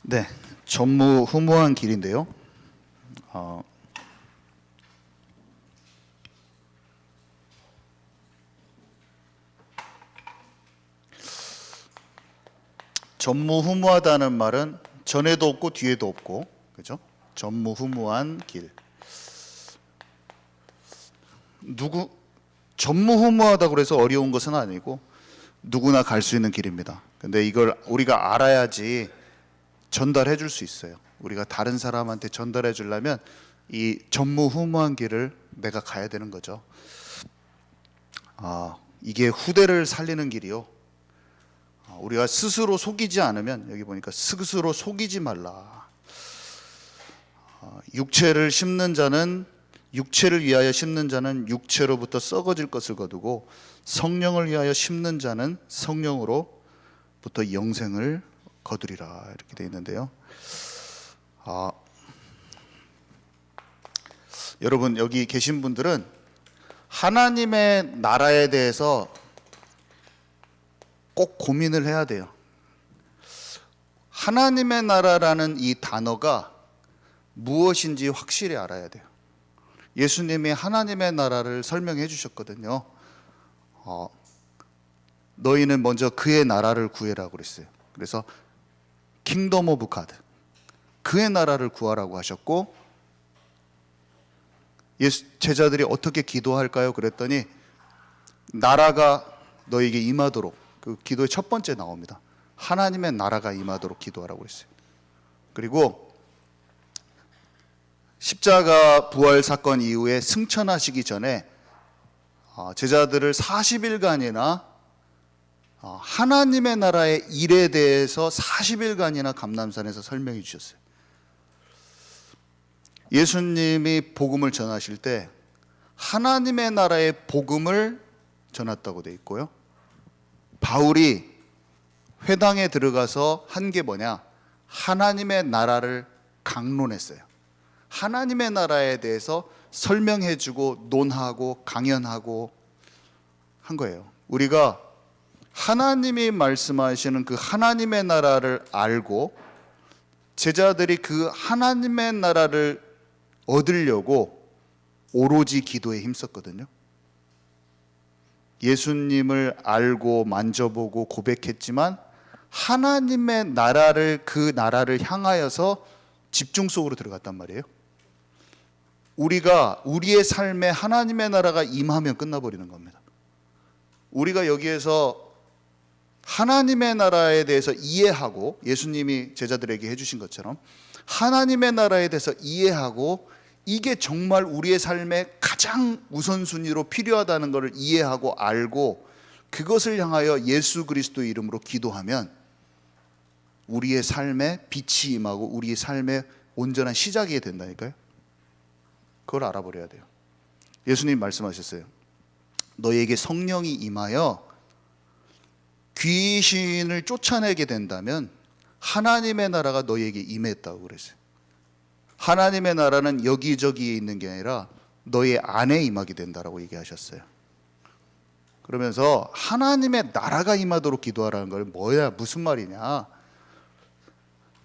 네, 전무후무한 길인데요. 전무후무하다는 말은 전에도 없고 뒤에도 없고, 그죠? 전무후무한 길. 전무후무하다고 그래서 어려운 것은 아니고 누구나 갈 수 있는 길입니다. 근데 이걸 우리가 알아야지 전달해 줄 수 있어요. 우리가 다른 사람한테 전달해 주려면 이 전무후무한 길을 내가 가야 되는 거죠. 이게 후대를 살리는 길이요. 우리가 스스로 속이지 않으면, 여기 보니까 스스로 속이지 말라. 육체를 위하여 심는 자는 육체로부터 썩어질 것을 거두고 성령을 위하여 심는 자는 성령으로부터 영생을 거두리라, 이렇게 되어 있는데요. 여러분, 여기 계신 분들은 하나님의 나라에 대해서 꼭 고민을 해야 돼요. 하나님의 나라라는 이 단어가 무엇인지 확실히 알아야 돼요. 예수님이 하나님의 나라를 설명해 주셨거든요. 너희는 먼저 그의 나라를 구해라고 그랬어요. 그래서 킹덤 오브 가드, 그의 나라를 구하라고 하셨고, 제자들이 어떻게 기도할까요? 그랬더니 나라가 너에게 임하도록, 그 기도의 첫 번째 나옵니다. 하나님의 나라가 임하도록 기도하라고 했어요. 그리고 십자가 부활 사건 이후에 승천하시기 전에 제자들을 40일간이나 하나님의 나라의 일에 대해서 40일간이나 감람산에서 설명해 주셨어요. 예수님이 복음을 전하실 때 하나님의 나라의 복음을 전했다고 되어 있고요. 바울이 회당에 들어가서 한 게 뭐냐? 하나님의 나라를 강론했어요. 하나님의 나라에 대해서 설명해주고 논하고 강연하고 한 거예요. 우리가 하나님이 말씀하시는 그 하나님의 나라를 알고 제자들이 그 하나님의 나라를 얻으려고 오로지 기도에 힘썼거든요. 예수님을 알고 만져보고 고백했지만 하나님의 나라를, 그 나라를 향하여서 집중 속으로 들어갔단 말이에요. 우리가 우리의 삶에 하나님의 나라가 임하면 끝나버리는 겁니다. 우리가 여기에서 하나님의 나라에 대해서 이해하고, 예수님이 제자들에게 해주신 것처럼 하나님의 나라에 대해서 이해하고, 이게 정말 우리의 삶에 가장 우선순위로 필요하다는 것을 이해하고 알고 그것을 향하여 예수 그리스도의 이름으로 기도하면 우리의 삶에 빛이 임하고 우리의 삶의 온전한 시작이 된다니까요. 그걸 알아버려야 돼요. 예수님 말씀하셨어요. 너희에게 성령이 임하여 귀신을 쫓아내게 된다면 하나님의 나라가 너희에게 임했다고 그랬어요. 하나님의 나라는 여기저기에 있는 게 아니라 너희 안에 임하게 된다라고 얘기하셨어요. 그러면서 하나님의 나라가 임하도록 기도하라는 걸 뭐야, 무슨 말이냐?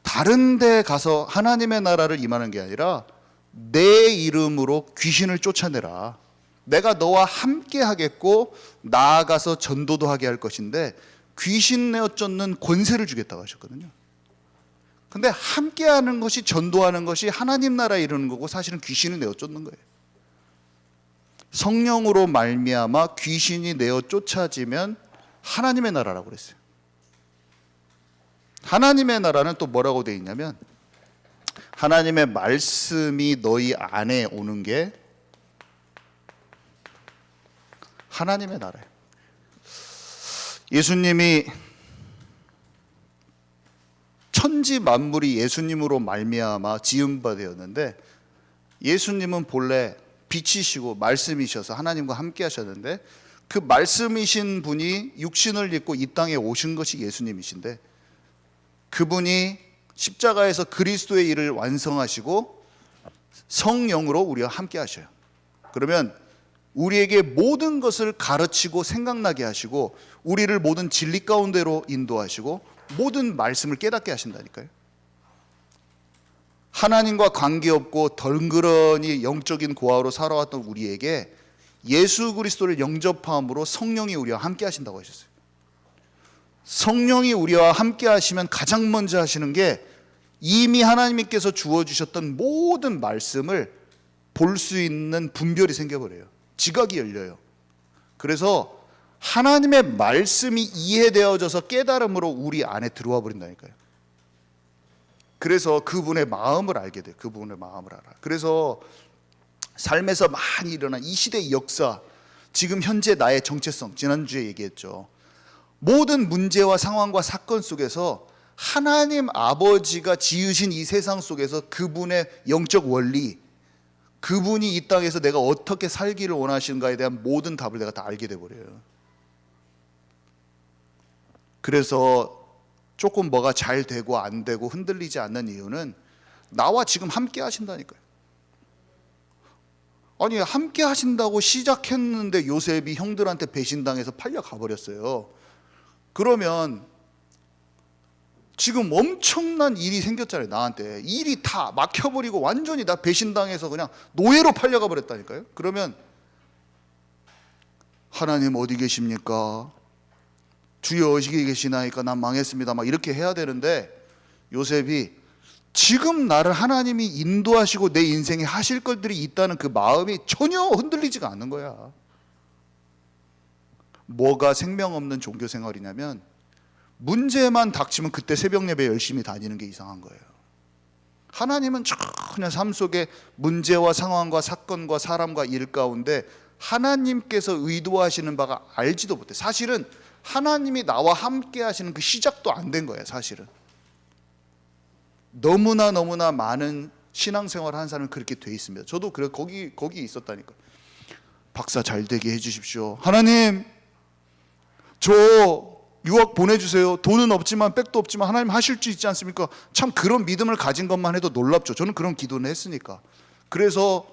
다른 데 가서 하나님의 나라를 임하는 게 아니라 내 이름으로 귀신을 쫓아내라. 내가 너와 함께 하겠고 나아가서 전도도 하게 할 것인데 귀신 내어 쫓는 권세를 주겠다고 하셨거든요. 근데 함께 하는 것이, 전도하는 것이 하나님 나라에 이르는 거고 사실은 귀신을 내어 쫓는 거예요. 성령으로 말미암아 귀신이 내어 쫓아지면 하나님의 나라라고 그랬어요. 하나님의 나라는 또 뭐라고 되어 있냐면 하나님의 말씀이 너희 안에 오는 게 하나님의 나라예요. 예수님이 천지 만물이 예수님으로 말미암아 지은 바 되었는데, 예수님은 본래 빛이시고 말씀이셔서 하나님과 함께 하셨는데 그 말씀이신 분이 육신을 입고 이 땅에 오신 것이 예수님이신데, 그분이 십자가에서 그리스도의 일을 완성하시고 성령으로 우리와 함께 하셔요. 그러면 우리에게 모든 것을 가르치고 생각나게 하시고 우리를 모든 진리 가운데로 인도하시고 모든 말씀을 깨닫게 하신다니까요. 하나님과 관계없고 덩그러니 영적인 고아로 살아왔던 우리에게 예수 그리스도를 영접함으로 성령이 우리와 함께 하신다고 하셨어요. 성령이 우리와 함께 하시면 가장 먼저 하시는 게 이미 하나님께서 주어주셨던 모든 말씀을 볼 수 있는 분별이 생겨버려요. 지각이 열려요. 그래서 하나님의 말씀이 이해되어져서 깨달음으로 우리 안에 들어와 버린다니까요. 그래서 그분의 마음을 알게 돼요. 그분의 마음을 알아. 그래서 삶에서 많이 일어난 이 시대의 역사, 지금 현재 나의 정체성, 지난주에 얘기했죠. 모든 문제와 상황과 사건 속에서 하나님 아버지가 지으신 이 세상 속에서 그분의 영적 원리, 그분이 이 땅에서 내가 어떻게 살기를 원하시는가에 대한 모든 답을 내가 다 알게 돼버려요. 그래서 조금 뭐가 잘 되고 안 되고 흔들리지 않는 이유는 나와 지금 함께 하신다니까요. 아니, 함께 하신다고 시작했는데 요셉이 형들한테 배신당해서 팔려 가버렸어요. 그러면 지금 엄청난 일이 생겼잖아요. 나한테 일이 다 막혀버리고 완전히 나 배신당해서 그냥 노예로 팔려가 버렸다니까요. 그러면 하나님 어디 계십니까? 주여 어디 계시나이까? 난 망했습니다. 막 이렇게 해야 되는데 요셉이 지금 나를 하나님이 인도하시고 내 인생에 하실 것들이 있다는 그 마음이 전혀 흔들리지가 않는 거야. 뭐가 생명 없는 종교 생활이냐면 문제만 닥치면 그때 새벽 예배 열심히 다니는 게 이상한 거예요. 하나님은 전혀 삶 속에 문제와 상황과 사건과 사람과 일 가운데 하나님께서 의도하시는 바가 알지도 못해. 사실은 하나님이 나와 함께 하시는 그 시작도 안 된 거예요. 사실은 너무나 많은 신앙생활을 한 사람은 그렇게 돼 있습니다. 저도 그래 거기 있었다니까. 박사 잘 되게 해주십시오. 하나님 저 유학 보내주세요. 돈은 없지만 백도 없지만 하나님 하실 수 있지 않습니까? 참 그런 믿음을 가진 것만 해도 놀랍죠. 저는 그런 기도는 했으니까. 그래서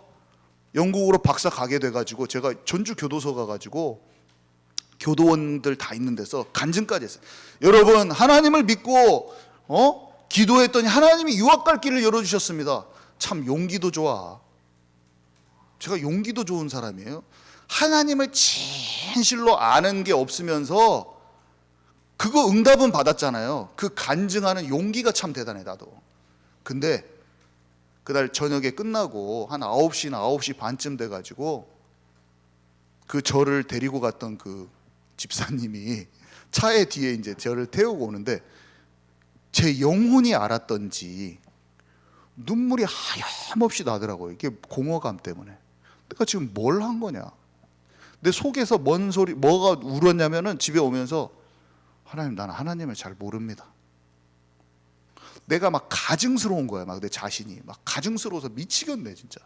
영국으로 박사 가게 돼가지고 제가 전주 교도소 가가지고 교도원들 다 있는 데서 간증까지 했어요. 여러분 하나님을 믿고 기도했더니 하나님이 유학 갈 길을 열어주셨습니다. 참 용기도 좋아. 제가 용기도 좋은 사람이에요. 하나님을 진실로 아는 게 없으면서 그거 응답은 받았잖아요. 그 간증하는 용기가 참 대단해. 나도. 근데 그날 저녁에 끝나고 한 9시나 9시 반쯤 돼가지고 그 저를 데리고 갔던 그 집사님이 차에 뒤에 이제 저를 태우고 오는데 제 영혼이 알았던지 눈물이 하염없이 나더라고요. 이게 공허감 때문에. 내가 지금 뭘 한 거냐. 내 속에서 뭔 소리, 뭐가 울었냐면은 집에 오면서 하나님, 나는 하나님을 잘 모릅니다. 내가 막 가증스러운 거야. 막 내 자신이 막 가증스러워서 미치겠네 진짜.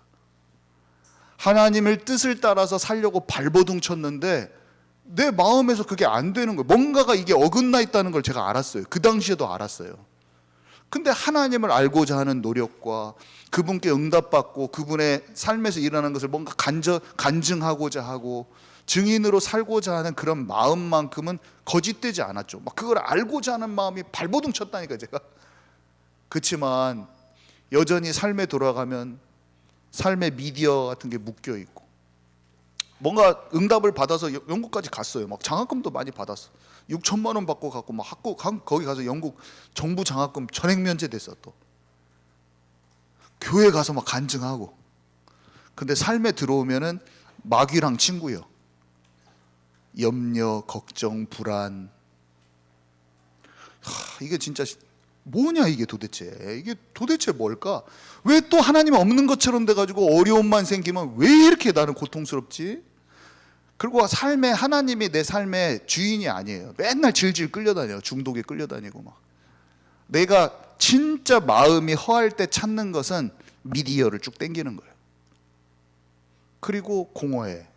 하나님의 뜻을 따라서 살려고 발버둥 쳤는데 내 마음에서 그게 안 되는 거예요. 뭔가가 이게 어긋나 있다는 걸 제가 알았어요. 그 당시에도 알았어요. 근데 하나님을 알고자 하는 노력과 그분께 응답받고 그분의 삶에서 일어나는 것을 뭔가 간증하고자 하고 증인으로 살고자 하는 그런 마음만큼은 거짓되지 않았죠. 막 그걸 알고자 하는 마음이 발버둥 쳤다니까 제가. 그렇지만 여전히 삶에 돌아가면 삶의 미디어 같은 게 묶여 있고 뭔가 응답을 받아서 영국까지 갔어요. 막 장학금도 많이 받았어. 6천만 원 받고 갔고 막 학교 거기 가서 영국 정부 장학금 전액 면제됐어. 또 교회 가서 막 간증하고. 근데 삶에 들어오면은 마귀랑 친구요. 염려, 걱정, 불안. 이게 진짜 뭐냐 이게 도대체 뭘까? 왜 또 하나님 없는 것처럼 돼가지고 어려움만 생기면 왜 이렇게 나는 고통스럽지? 그리고 삶에 하나님이 내 삶의 주인이 아니에요. 맨날 질질 끌려다녀요. 중독에 끌려다니고 막. 내가 진짜 마음이 허할 때 찾는 것은 미디어를 쭉 당기는 거예요. 그리고 공허해.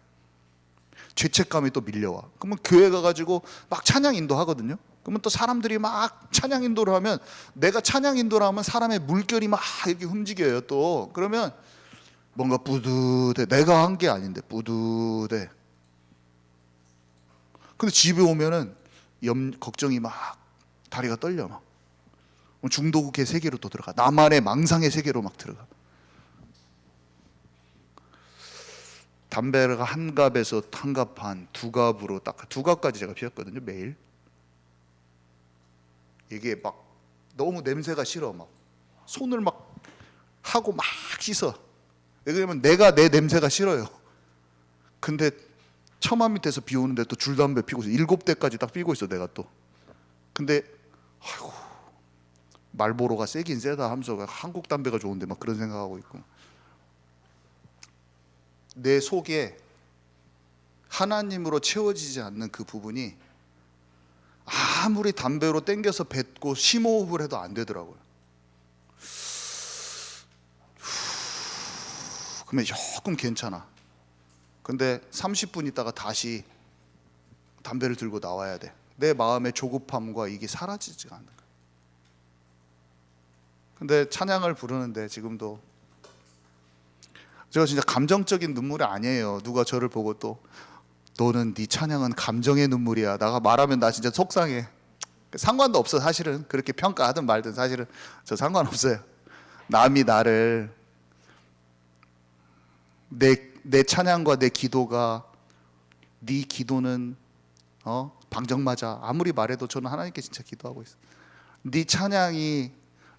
죄책감이 또 밀려와. 그러면 교회 가가지고 막 찬양 인도하거든요. 그러면 또 사람들이 막 찬양 인도를 하면 내가 찬양 인도를 하면 사람의 물결이 막 이렇게 움직여요. 또 그러면 뭔가 뿌듯해. 내가 한 게 아닌데 뿌듯해. 근데 집에 오면은 걱정이 막 다리가 떨려 막. 중독의 세계로 또 들어가. 나만의 망상의 세계로 막 들어가. 담배가 한 갑에서 한 갑 반, 두 갑으로 딱 두 갑까지 제가 피웠거든요, 매일. 이게 막 너무 냄새가 싫어. 막 손을 막 하고 막 씻어. 왜냐면 내가 내 냄새가 싫어요. 근데 처마 밑에서 비 오는데 또 줄담배 피고 있어. 7대까지 딱 피고 있어, 내가 또. 근데 아이고, 말보로가 세긴 세다 하면서 한국 담배가 좋은데 막 그런 생각하고 있고. 내 속에 하나님으로 채워지지 않는 그 부분이 아무리 담배로 땡겨서 뱉고 심호흡을 해도 안 되더라고요. 그러면 조금 괜찮아. 근데 30분 있다가 다시 담배를 들고 나와야 돼. 내 마음의 조급함과 이게 사라지지가 않는 거야. 근데 찬양을 부르는데 지금도 제가 진짜 감정적인 눈물이 아니에요. 누가 저를 보고 또 너는 네 찬양은 감정의 눈물이야. 나가 말하면 나 진짜 속상해. 상관도 없어 사실은. 그렇게 평가하든 말든 사실은 저 상관없어요. 남이 나를 내 찬양과 내 기도가 네 기도는 방정 맞아. 아무리 말해도 저는 하나님께 진짜 기도하고 있어. 네 찬양이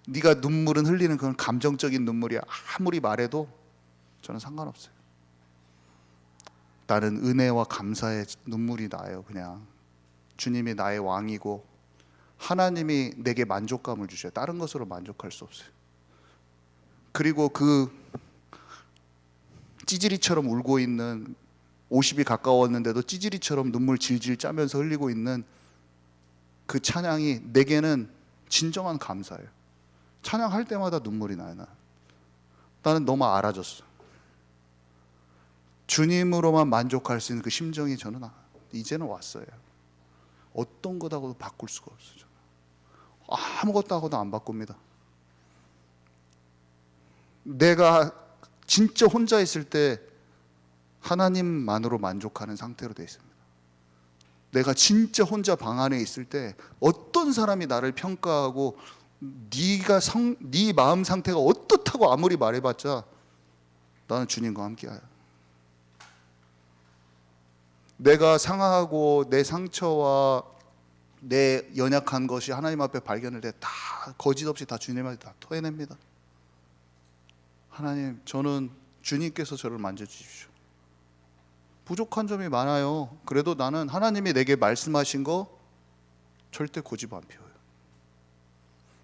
네가 눈물은 흘리는 그런 감정적인 눈물이야. 아무리 말해도 저는 상관없어요. 나는 은혜와 감사의 눈물이 나요. 그냥 주님이 나의 왕이고 하나님이 내게 만족감을 주셔요. 다른 것으로 만족할 수 없어요. 그리고 그 찌질이처럼 울고 있는 50이 가까웠는데도 찌질이처럼 눈물 질질 짜면서 흘리고 있는 그 찬양이 내게는 진정한 감사예요. 찬양할 때마다 눈물이 나요. 나는 너무 알아졌어. 주님으로만 만족할 수 있는 그 심정이 저는 이제는 왔어요. 어떤 것하고도 바꿀 수가 없어요. 아무것도 하고도 안 바꿉니다. 내가 진짜 혼자 있을 때 하나님만으로 만족하는 상태로 되어 있습니다. 내가 진짜 혼자 방 안에 있을 때 어떤 사람이 나를 평가하고 네 마음 상태가 어떻다고 아무리 말해봤자 나는 주님과 함께해요. 내가 상하고 내 상처와 내 연약한 것이 하나님 앞에 발견할 때 다 거짓 없이 다 주님한테 다 토해냅니다. 하나님, 저는 주님께서 저를 만져주십시오. 부족한 점이 많아요. 그래도 나는 하나님이 내게 말씀하신 거 절대 고집 안 피워요.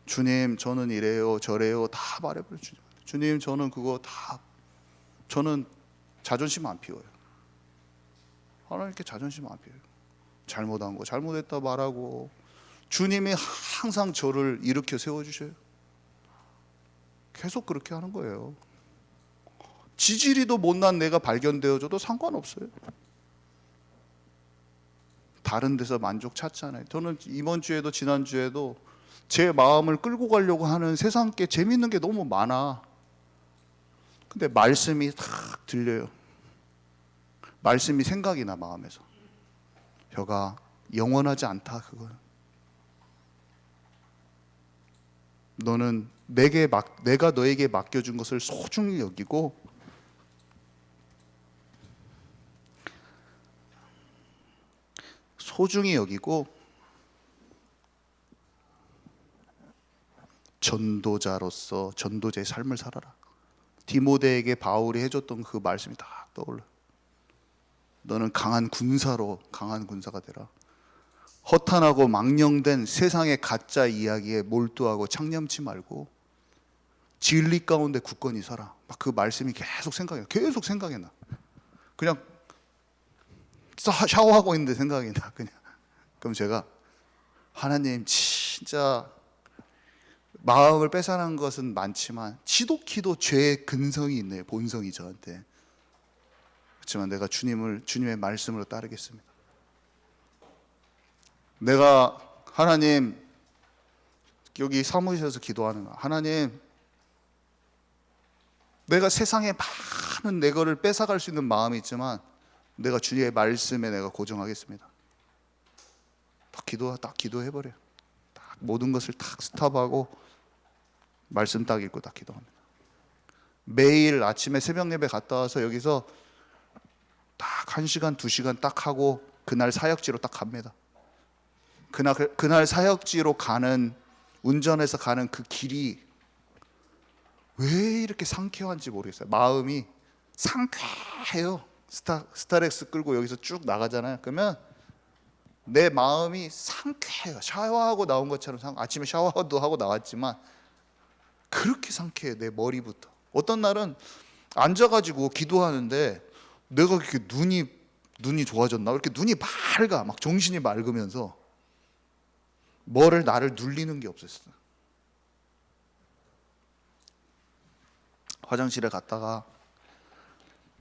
주님, 저는 이래요 저래요 다 말해버려요. 주님, 저는 그거 다, 저는 자존심 안 피워요. 하나님께 자존심 안 피워요. 잘못한 거 잘못했다 말하고 주님이 항상 저를 일으켜 세워주셔요. 계속 그렇게 하는 거예요. 지지리도 못난 내가 발견되어져도 상관없어요. 다른 데서 만족 찾잖아요. 저는 이번 주에도 지난 주에도 제 마음을 끌고 가려고 하는 세상 게 재밌는 게 너무 많아. 근데 말씀이 탁 들려요. 말씀이 생각이 나 마음에서. 혀가 영원하지 않다 그건. 너는 내가 너에게 맡겨준 것을 소중히 여기고 전도자로서 전도자의 삶을 살아라. 디모데에게 바울이 해줬던 그 말씀이 다 떠올라. 너는 강한 군사가 되라. 허탄하고 망령된 세상의 가짜 이야기에 몰두하고 창념치 말고 진리 가운데 굳건히 살아. 막 그 말씀이 계속 생각이 나. 그냥 샤워하고 있는데 생각이 나. 그냥. 그럼 제가 하나님 진짜 마음을 뺏어난 것은 많지만 지독히도 죄의 근성이 있네요. 본성이 저한테. 그렇지만 내가 주님의 말씀으로 따르겠습니다. 내가 하나님 여기 사무실에서 기도하는 거야. 하나님, 내가 세상에 많은 내 거를 뺏어갈 수 있는 마음이 있지만 내가 주님의 말씀에 내가 고정하겠습니다. 딱 기도해버려. 딱 모든 것을 딱 스탑하고 말씀 딱 읽고 딱 기도합니다. 매일 아침에 새벽 예배 갔다 와서 여기서 딱 1시간 2시간 딱 하고 그날 사역지로 딱 갑니다. 그날 사역지로 가는, 운전해서 가는 그 길이 왜 이렇게 상쾌한지 모르겠어요. 마음이 상쾌해요. 스타렉스 끌고 여기서 쭉 나가잖아요. 그러면 내 마음이 상쾌해요. 샤워하고 나온 것처럼. 아침에 샤워도 하고 나왔지만 그렇게 상쾌해요. 내 머리부터. 어떤 날은 앉아가지고 기도하는데 내가 이렇게 눈이 좋아졌나? 이렇게 눈이 맑아. 막 정신이 맑으면서 뭐를 나를 눌리는 게 없었어요. 화장실에 갔다가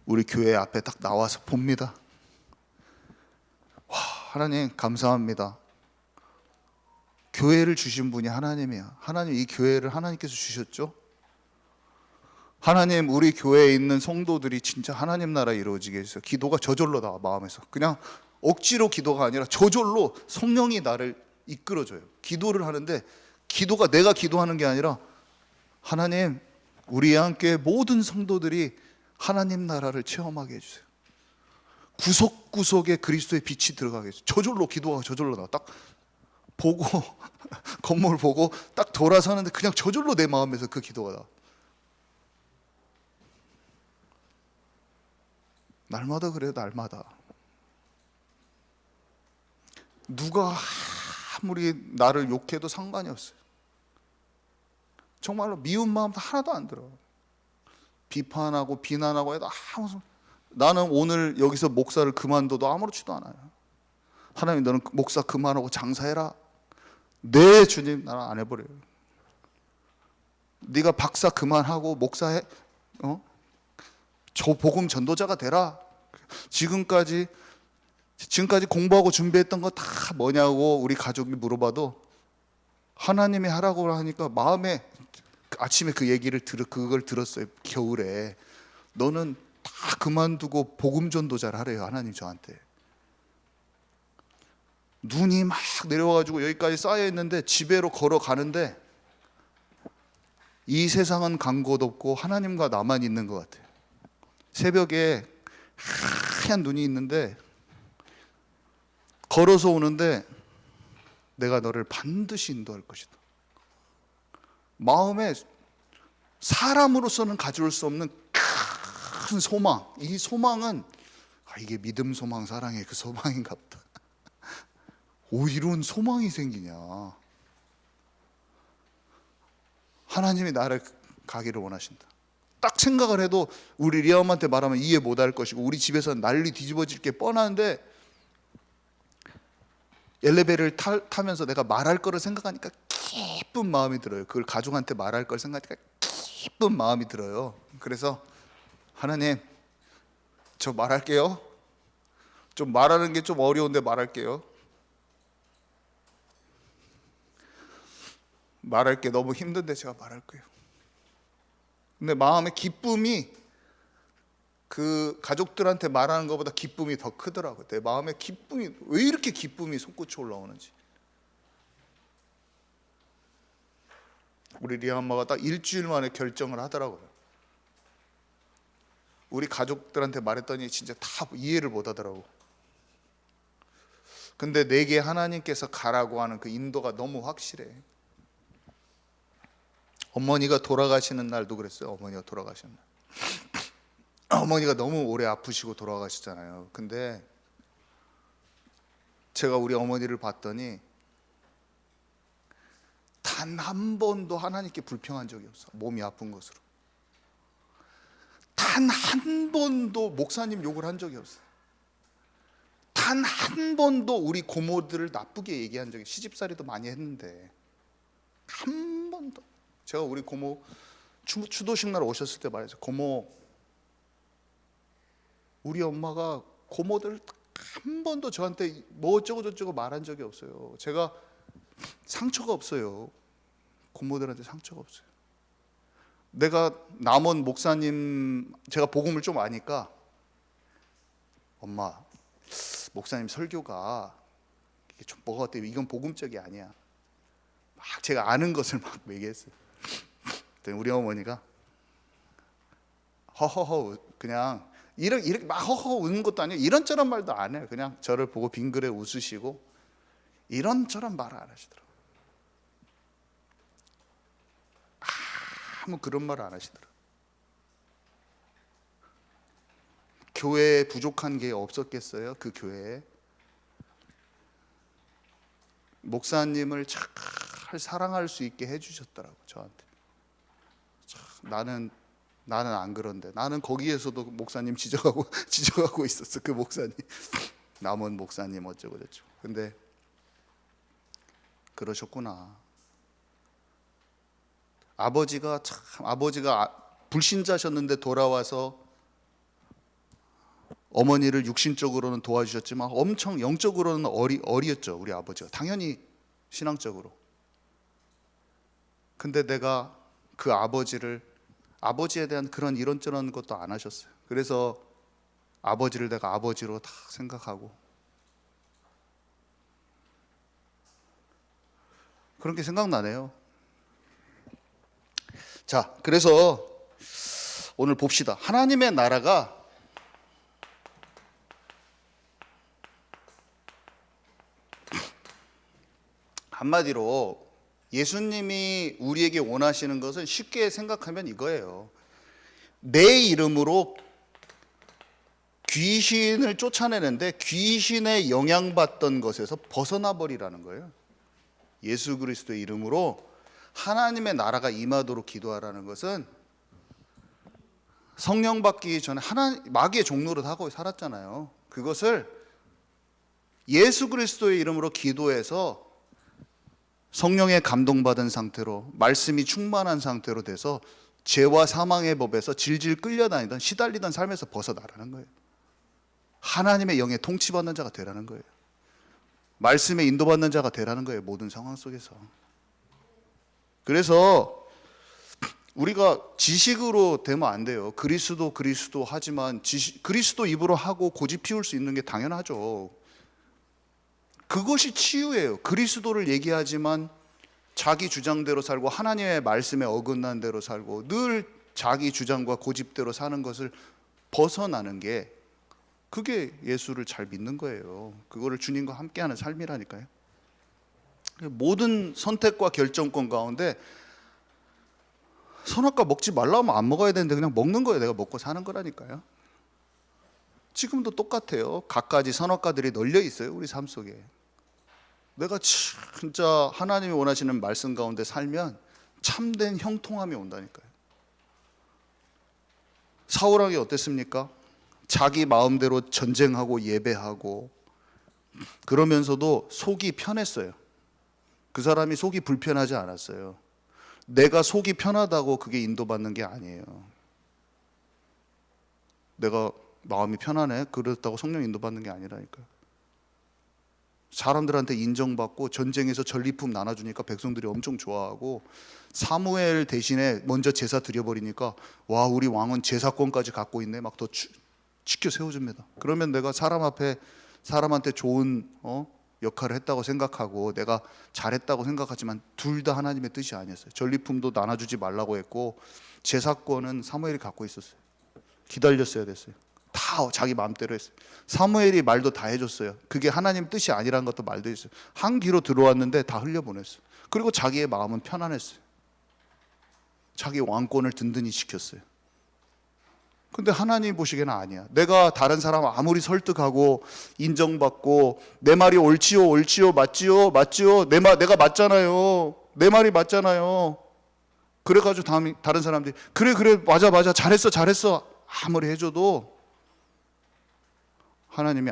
우리 교회 앞에 딱 나와서 봅니다. 와, 하나님 감사합니다. 교회를 주신 분이 하나님이야. 하나님, 이 교회를 하나님께서 주셨죠? 하나님, 우리 교회에 있는 성도들이 진짜 하나님 나라 이루어지게 해주세요. 기도가 저절로 나와, 마음에서. 그냥 억지로 기도가 아니라 저절로 성령이 나를 이끌어줘요. 기도를 하는데 기도가 내가 기도하는 게 아니라 하나님, 우리 한교회 모든 성도들이 하나님 나라를 체험하게 해주세요. 구석구석에 그리스도의 빛이 들어가게 해주세요. 저절로 기도가 저절로 나와. 딱 보고 건물 보고 딱 돌아서는데 그냥 저절로 내 마음에서 그 기도가 나와. 날마다 그래요. 날마다. 누가 아무리 나를 욕해도 상관이 없어요. 정말로 미운 마음도 하나도 안 들어. 비판하고 비난하고 해도 나는 오늘 여기서 목사를 그만둬도 아무렇지도 않아요. 하나님, 너는 목사 그만하고 장사해라. 네 주님, 나는 안 해버려요. 네가 박사 그만하고 목사해, 저 복음 전도자가 되라. 지금까지 공부하고 준비했던 거 다 뭐냐고 우리 가족이 물어봐도 하나님이 하라고 하니까 마음에, 아침에 그 얘기를 그걸 들었어요. 겨울에 너는 다 그만두고 복음 전도자를 하래요. 하나님 저한테. 눈이 막 내려와가지고 여기까지 쌓여 있는데 집에로 걸어가는데 이 세상은 간 곳 없고 하나님과 나만 있는 것 같아요. 새벽에 하얀 눈이 있는데 걸어서 오는데 내가 너를 반드시 인도할 것이다. 마음에 사람으로서는 가져올 수 없는 큰 소망. 이 소망은 이게 믿음, 소망, 사랑의 그 소망인가 보다. 이런 소망이 생기냐. 하나님이 나를 가기를 원하신다. 딱 생각을 해도 우리 리엄한테 말하면 이해 못할 것이고 우리 집에서는 난리 뒤집어질 게 뻔한데 엘리베이터를 타면서 내가 말할 거를 생각하니까 기쁜 마음이 들어요. 그걸 가족한테 말할 걸 생각하니까 기쁜 마음이 들어요. 그래서 하나님, 저 말할게요. 좀 말하는 게 좀 어려운데 말할게요. 말할 게 너무 힘든데 제가 말할 거예요. 근데 마음의 기쁨이 그 가족들한테 말하는 것보다 기쁨이 더 크더라고요. 내 마음의 기쁨이, 왜 이렇게 기쁨이 솟구쳐 올라오는지. 우리 리아 엄마가 딱 일주일 만에 결정을 하더라고요. 우리 가족들한테 말했더니 진짜 다 이해를 못 하더라고. 근데 내게 하나님께서 가라고 하는 그 인도가 너무 확실해. 어머니가 돌아가시는 날도 그랬어요. 어머니가 돌아가시는 날. 어머니가 너무 오래 아프시고 돌아가시잖아요. 근데 제가 우리 어머니를 봤더니 단 한 번도 하나님께 불평한 적이 없어. 몸이 아픈 것으로. 단 한 번도 목사님 욕을 한 적이 없어요. 단 한 번도 우리 고모들을 나쁘게 얘기한 적이, 시집살이도 많이 했는데 한 번도. 제가 우리 고모 추도식 날 오셨을 때 말했어요. 고모, 우리 엄마가 고모들 한 번도 저한테 뭐 어쩌고 저쩌고 말한 적이 없어요. 제가 상처가 없어요. 고모들한테 상처가 없어요. 내가 남원 목사님, 제가 복음을 좀 아니까 엄마, 목사님 설교가 이게 좀 뭐가 어때요? 이건 복음적이 아니야. 막 제가 아는 것을 막 얘기했어요. 그랬더니 우리 어머니가 허허허 그냥 이렇게 막 허허 웃는 것도 아니고 이런저런 말도 안 해요. 그냥 저를 보고 빙그레 웃으시고 이런저런 말을 안 하시더라고요. 아무 그런 말을 안 하시더라고요. 교회에 부족한 게 없었겠어요? 그 교회에 목사님을 잘 사랑할 수 있게 해주셨더라고요. 저한테. 나는 안 그런데 나는 거기에서도 목사님 지적하고 있었어. 그 목사님 남원 목사님 어쩌고 저쩌고. 근데 그러셨구나. 아버지가 불신자셨는데 돌아와서 어머니를 육신적으로는 도와주셨지만 엄청 영적으로는 어리였죠. 우리 아버지가 당연히 신앙적으로. 근데 내가 그 아버지에 대한 그런 이런저런 것도 안 하셨어요. 그래서 아버지를 내가 아버지로 다 생각하고 그런 게 생각나네요. 자, 그래서 오늘 봅시다. 하나님의 나라가 한마디로 예수님이 우리에게 원하시는 것은 쉽게 생각하면 이거예요. 내 이름으로 귀신을 쫓아내는데 귀신에 영향받던 것에서 벗어나 버리라는 거예요. 예수 그리스도의 이름으로 하나님의 나라가 임하도록 기도하라는 것은 성령 받기 전에 마귀의 종노릇 하고 살았잖아요. 그것을 예수 그리스도의 이름으로 기도해서 성령에 감동받은 상태로 말씀이 충만한 상태로 돼서 죄와 사망의 법에서 질질 끌려다니던 시달리던 삶에서 벗어나라는 거예요. 하나님의 영에 통치받는 자가 되라는 거예요. 말씀에 인도받는 자가 되라는 거예요. 모든 상황 속에서. 그래서 우리가 지식으로 되면 안 돼요. 그리스도 하지만 그리스도 입으로 하고 고집 피울 수 있는 게 당연하죠. 그것이 치유예요. 그리스도를 얘기하지만 자기 주장대로 살고 하나님의 말씀에 어긋난 대로 살고 늘 자기 주장과 고집대로 사는 것을 벗어나는 게 그게 예수를 잘 믿는 거예요. 그거를 주님과 함께하는 삶이라니까요. 모든 선택과 결정권 가운데 선악과 먹지 말라면 안 먹어야 되는데 그냥 먹는 거예요. 내가 먹고 사는 거라니까요. 지금도 똑같아요. 갖가지 선악과들이 널려 있어요. 우리 삶 속에. 내가 진짜 하나님이 원하시는 말씀 가운데 살면 참된 형통함이 온다니까요. 사울왕이 어땠습니까? 자기 마음대로 전쟁하고 예배하고 그러면서도 속이 편했어요. 그 사람이 속이 불편하지 않았어요. 내가 속이 편하다고 그게 인도받는 게 아니에요. 내가 마음이 편하네 그렇다고 성령 인도받는 게 아니라니까요. 사람들한테 인정받고 전쟁에서 전리품 나눠주니까 백성들이 엄청 좋아하고 사무엘 대신에 먼저 제사 드려버리니까 와 우리 왕은 제사권까지 갖고 있네 막 더 지켜 세워줍니다. 그러면 내가 사람 앞에 사람한테 좋은 역할을 했다고 생각하고 내가 잘했다고 생각하지만 둘 다 하나님의 뜻이 아니었어요. 전리품도 나눠주지 말라고 했고 제사권은 사무엘이 갖고 있었어요. 기다렸어야 됐어요. 다 자기 마음대로 했어요. 사무엘이 말도 다 해줬어요. 그게 하나님 뜻이 아니라는 것도 말도 했어요. 한 귀로 들어왔는데 다 흘려보냈어요. 그리고 자기의 마음은 편안했어요. 자기 왕권을 든든히 지켰어요. 근데 하나님 보시기에는 아니야. 내가 다른 사람 아무리 설득하고 인정받고 내 말이 옳지요 맞지요 내가 맞잖아요. 내 말이 맞잖아요. 그래가지고 다른 사람들이 그래 맞아 잘했어 아무리 해줘도 하나님이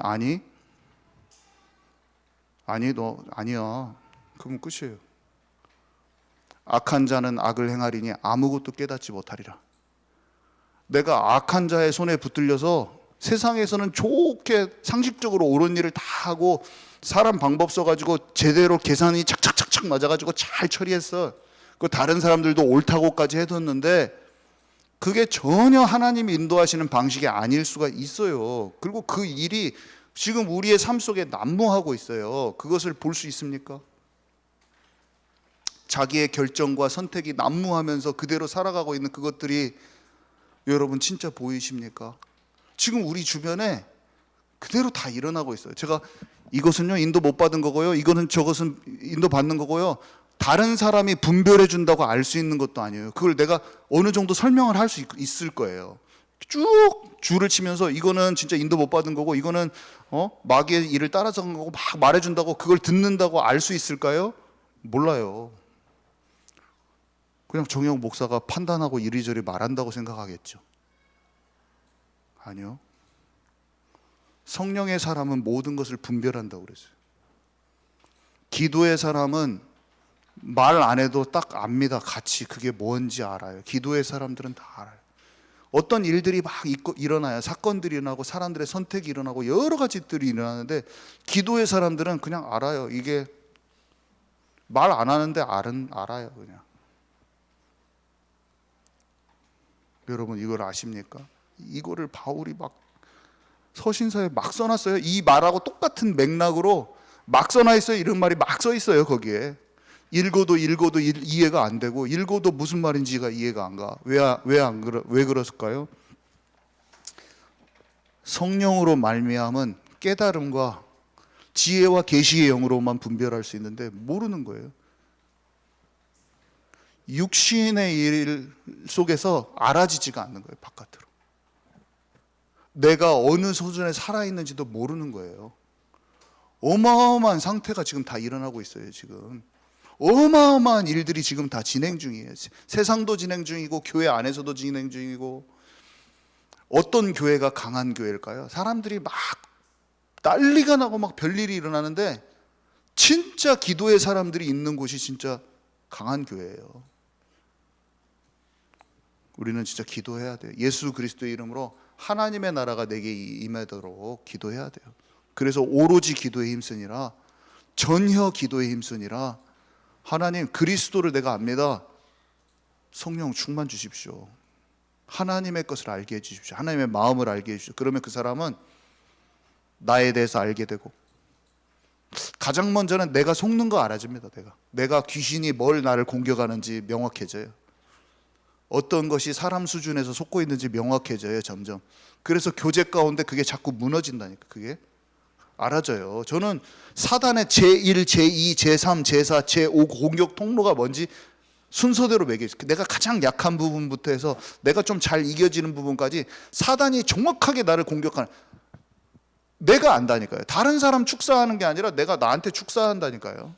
너 아니야. 그건 끝이에요. 악한 자는 악을 행하리니 아무것도 깨닫지 못하리라. 내가 악한 자의 손에 붙들려서 세상에서는 좋게 상식적으로 옳은 일을 다 하고 사람 방법 써가지고 제대로 계산이 착착착착 맞아가지고 잘 처리했어. 그 다른 사람들도 옳다고까지 해뒀는데 그게 전혀 하나님이 인도하시는 방식이 아닐 수가 있어요. 그리고 그 일이 지금 우리의 삶 속에 난무하고 있어요. 그것을 볼 수 있습니까? 자기의 결정과 선택이 난무하면서 그대로 살아가고 있는 그것들이 여러분 진짜 보이십니까? 지금 우리 주변에 그대로 다 일어나고 있어요. 제가 이것은요 인도 못 받은 거고요, 이거는 저것은 인도 받는 거고요, 다른 사람이 분별해 준다고 알 수 있는 것도 아니에요. 그걸 내가 어느 정도 설명을 할 수 있을 거예요. 쭉 줄을 치면서 이거는 진짜 인도 못 받은 거고, 이거는 마귀의 일을 따라서 간 거고 막 말해준다고 그걸 듣는다고 알 수 있을까요? 몰라요. 그냥 정영 목사가 판단하고 이리저리 말한다고 생각하겠죠. 아니요. 성령의 사람은 모든 것을 분별한다고 그랬어요. 기도의 사람은 말 안 해도 딱 압니다. 같이 그게 뭔지 알아요. 기도의 사람들은 다 알아요. 어떤 일들이 막 일어나요. 사건들이 일어나고 사람들의 선택이 일어나고 여러 가지들이 일어나는데 기도의 사람들은 그냥 알아요. 이게 말 안 하는데 알아요. 그냥. 여러분 이걸 아십니까? 이거를 바울이 막 서신서에 막 써놨어요. 이 말하고 똑같은 맥락으로 막 써놔 있어요. 이런 말이 막 써 있어요. 거기에 읽어도 이해가 안 되고, 읽어도 무슨 말인지가 이해가 안 가. 왜 그랬을까요? 성령으로 말미암은 깨달음과 지혜와 계시의 영으로만 분별할 수 있는데 모르는 거예요. 육신의 일 속에서 알아지지가 않는 거예요. 바깥으로 내가 어느 수준에 살아있는지도 모르는 거예요. 어마어마한 상태가 지금 다 일어나고 있어요. 지금 어마어마한 일들이 지금 다 진행 중이에요. 세상도 진행 중이고 교회 안에서도 진행 중이고. 어떤 교회가 강한 교회일까요? 사람들이 막 난리가 나고 막 별일이 일어나는데 진짜 기도의 사람들이 있는 곳이 진짜 강한 교회예요. 우리는 진짜 기도해야 돼요. 예수 그리스도의 이름으로 하나님의 나라가 내게 임하도록 기도해야 돼요. 그래서 오로지 기도에 힘쓰니라, 전혀 기도에 힘쓰니라. 하나님 그리스도를 내가 압니다. 성령 충만 주십시오. 하나님의 것을 알게 해주십시오. 하나님의 마음을 알게 해주십시오. 그러면 그 사람은 나에 대해서 알게 되고, 가장 먼저는 내가 속는 거 알아집니다. 내가 귀신이 뭘 나를 공격하는지 명확해져요. 어떤 것이 사람 수준에서 속고 있는지 명확해져요. 점점. 그래서 교제 가운데 그게 자꾸 무너진다니까. 그게 알아져요. 저는 사단의 제1, 제2, 제3, 제4, 제5 공격 통로가 뭔지 순서대로 매겨있어요. 내가 가장 약한 부분부터 해서 내가 좀 잘 이겨지는 부분까지 사단이 정확하게 나를 공격하는, 내가 안다니까요. 다른 사람 축사하는 게 아니라 내가 나한테 축사한다니까요.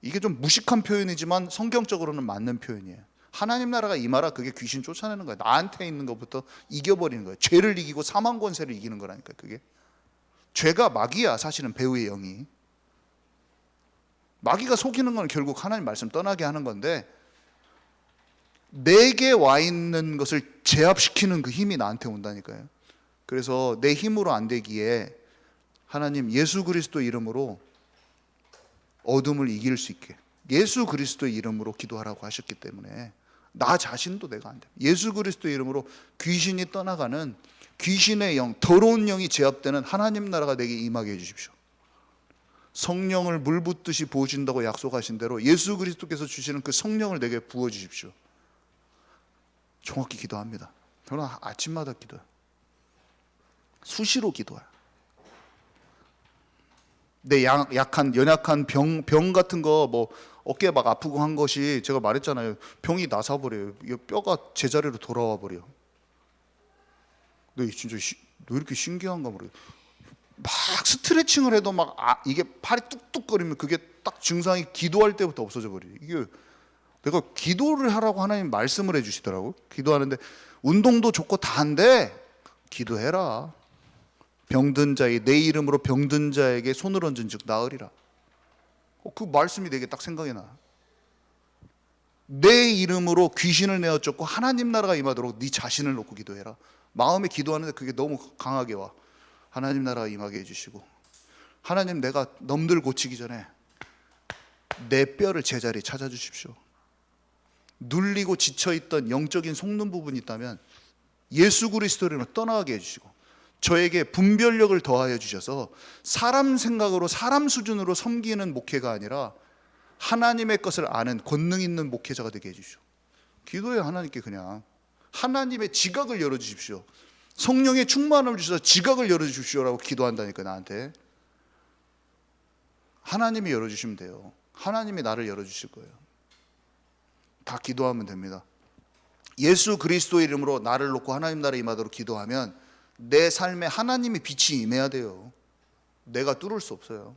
이게 좀 무식한 표현이지만 성경적으로는 맞는 표현이에요. 하나님 나라가 임하라, 그게 귀신 쫓아내는 거예요. 나한테 있는 것부터 이겨버리는 거예요. 죄를 이기고 사망 권세를 이기는 거라니까요. 그게 죄가 마귀야. 사실은 배우의 영이 마귀가 속이는 건 결국 하나님 말씀 떠나게 하는 건데, 내게 와 있는 것을 제압시키는 그 힘이 나한테 온다니까요. 그래서 내 힘으로 안 되기에 하나님 예수 그리스도 이름으로 어둠을 이길 수 있게 예수 그리스도의 이름으로 기도하라고 하셨기 때문에 나 자신도 내가 안 돼. 예수 그리스도의 이름으로 귀신이 떠나가는, 귀신의 영, 더러운 영이 제압되는 하나님 나라가 내게 임하게 해주십시오. 성령을 물 붓듯이 부어준다고 약속하신 대로 예수 그리스도께서 주시는 그 성령을 내게 부어주십시오. 정확히 기도합니다. 저는 아침마다 기도해요. 수시로 기도해요. 내 연약한 병 같은 거, 뭐 어깨 막 아프고 한 것이, 제가 말했잖아요. 병이 나사버려요. 뼈가 제자리로 돌아와 버려. 근데 진짜 왜 이렇게 신기한가 모르겠어요. 막 스트레칭을 해도 막 이게 팔이 뚝뚝거리면 그게 딱 증상이 기도할 때부터 없어져 버려요. 이게 내가 기도를 하라고 하나님 말씀을 해주시더라고. 기도하는데 운동도 좋고 다 한데 기도해라. 병든 자의 내 이름으로 병든 자에게 손을 얹은 즉 나으리라. 그 말씀이 내게 딱 생각이 나. 내 이름으로 귀신을 내어 쫓고 하나님 나라가 임하도록 네 자신을 놓고 기도해라. 마음에 기도하는데 그게 너무 강하게 와. 하나님 나라가 임하게 해주시고, 하나님 내가 넘들 고치기 전에 내 뼈를 제자리에 찾아주십시오. 눌리고 지쳐있던 영적인 속는 부분이 있다면 예수 그리스도를 떠나게 해주시고, 저에게 분별력을 더하여 주셔서 사람 생각으로 사람 수준으로 섬기는 목회가 아니라 하나님의 것을 아는 권능 있는 목회자가 되게 해주십시오. 기도해요. 하나님께 그냥 하나님의 지각을 열어주십시오. 성령의 충만함을 주셔서 지각을 열어주십시오라고 기도한다니까. 나한테 하나님이 열어주시면 돼요. 하나님이 나를 열어주실 거예요. 다 기도하면 됩니다. 예수 그리스도의 이름으로 나를 놓고 하나님 나라에 임하도록 기도하면 내 삶에 하나님의 빛이 임해야 돼요. 내가 뚫을 수 없어요.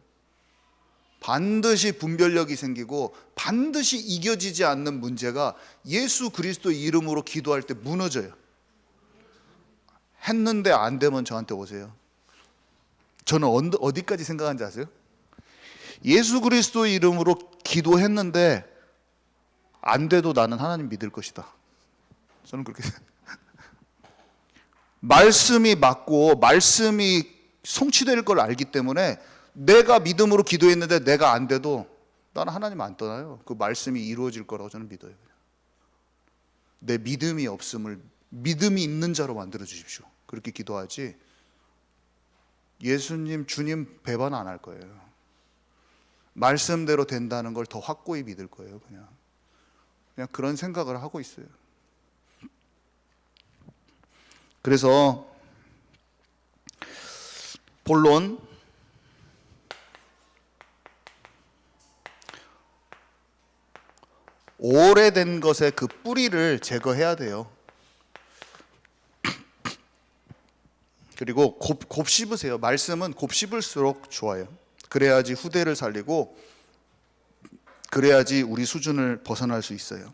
반드시 분별력이 생기고 반드시 이겨지지 않는 문제가 예수 그리스도의 이름으로 기도할 때 무너져요. 했는데 안 되면 저한테 오세요. 저는 어디까지 생각하는지 아세요? 예수 그리스도의 이름으로 기도했는데 안 돼도 나는 하나님 믿을 것이다. 저는 그렇게 생각해요. 말씀이 맞고 말씀이 성취될 걸 알기 때문에 내가 믿음으로 기도했는데 내가 안 돼도 나는 하나님 안 떠나요. 그 말씀이 이루어질 거라고 저는 믿어요. 내 믿음이 없음을 믿음이 있는 자로 만들어 주십시오. 그렇게 기도하지 예수님 주님 배반 안 할 거예요. 말씀대로 된다는 걸 더 확고히 믿을 거예요. 그냥 그런 생각을 하고 있어요. 그래서 본론, 오래된 것의 그 뿌리를 제거해야 돼요. 그리고 곱씹으세요. 말씀은 곱씹을수록 좋아요. 그래야지 후대를 살리고 그래야지 우리 수준을 벗어날 수 있어요.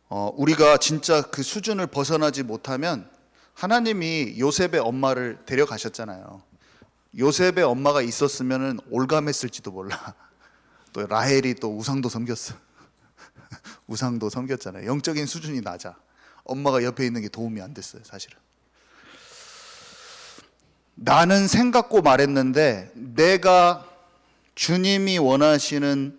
우리가 진짜 그 수준을 벗어나지 못하면 하나님이 요셉의 엄마를 데려가셨잖아요. 요셉의 엄마가 있었으면 올감했을지도 몰라. 또 라헬이 또 우상도 섬겼어. 우상도 섬겼잖아요. 영적인 수준이 낮아. 엄마가 옆에 있는 게 도움이 안 됐어요, 사실은. 나는 생각고 말했는데 내가 주님이 원하시는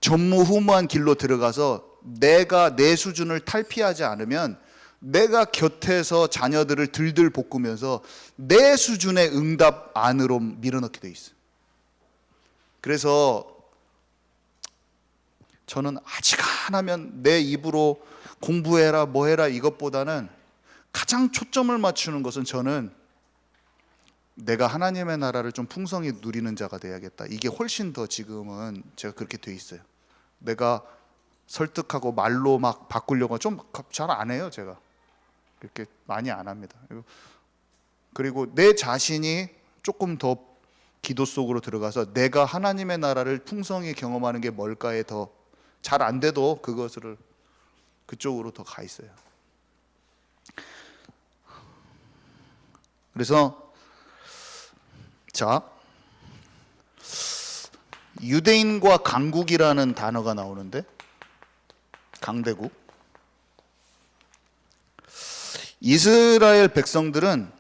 전무후무한 길로 들어가서 내가 내 수준을 탈피하지 않으면 내가 곁에서 자녀들을 들들 볶으면서 내 수준의 응답 안으로 밀어넣게 돼 있어요. 그래서 저는 아직 안 하면 내 입으로 공부해라 뭐해라 이것보다는 가장 초점을 맞추는 것은 저는 내가 하나님의 나라를 좀 풍성히 누리는 자가 돼야겠다. 이게 훨씬 더 지금은 제가 그렇게 돼 있어요. 내가 설득하고 말로 막 바꾸려고 좀 잘 안 해요. 제가 그렇게 많이 안 합니다. 그리고 내 자신이 조금 더 기도 속으로 들어가서 내가 하나님의 나라를 풍성히 경험하는 게 뭘까에 더 잘 안 돼도 그쪽으로 더 가 있어요. 그래서 자, 유대인과 강국이라는 단어가 나오는데, 강대국. 이스라엘 백성들은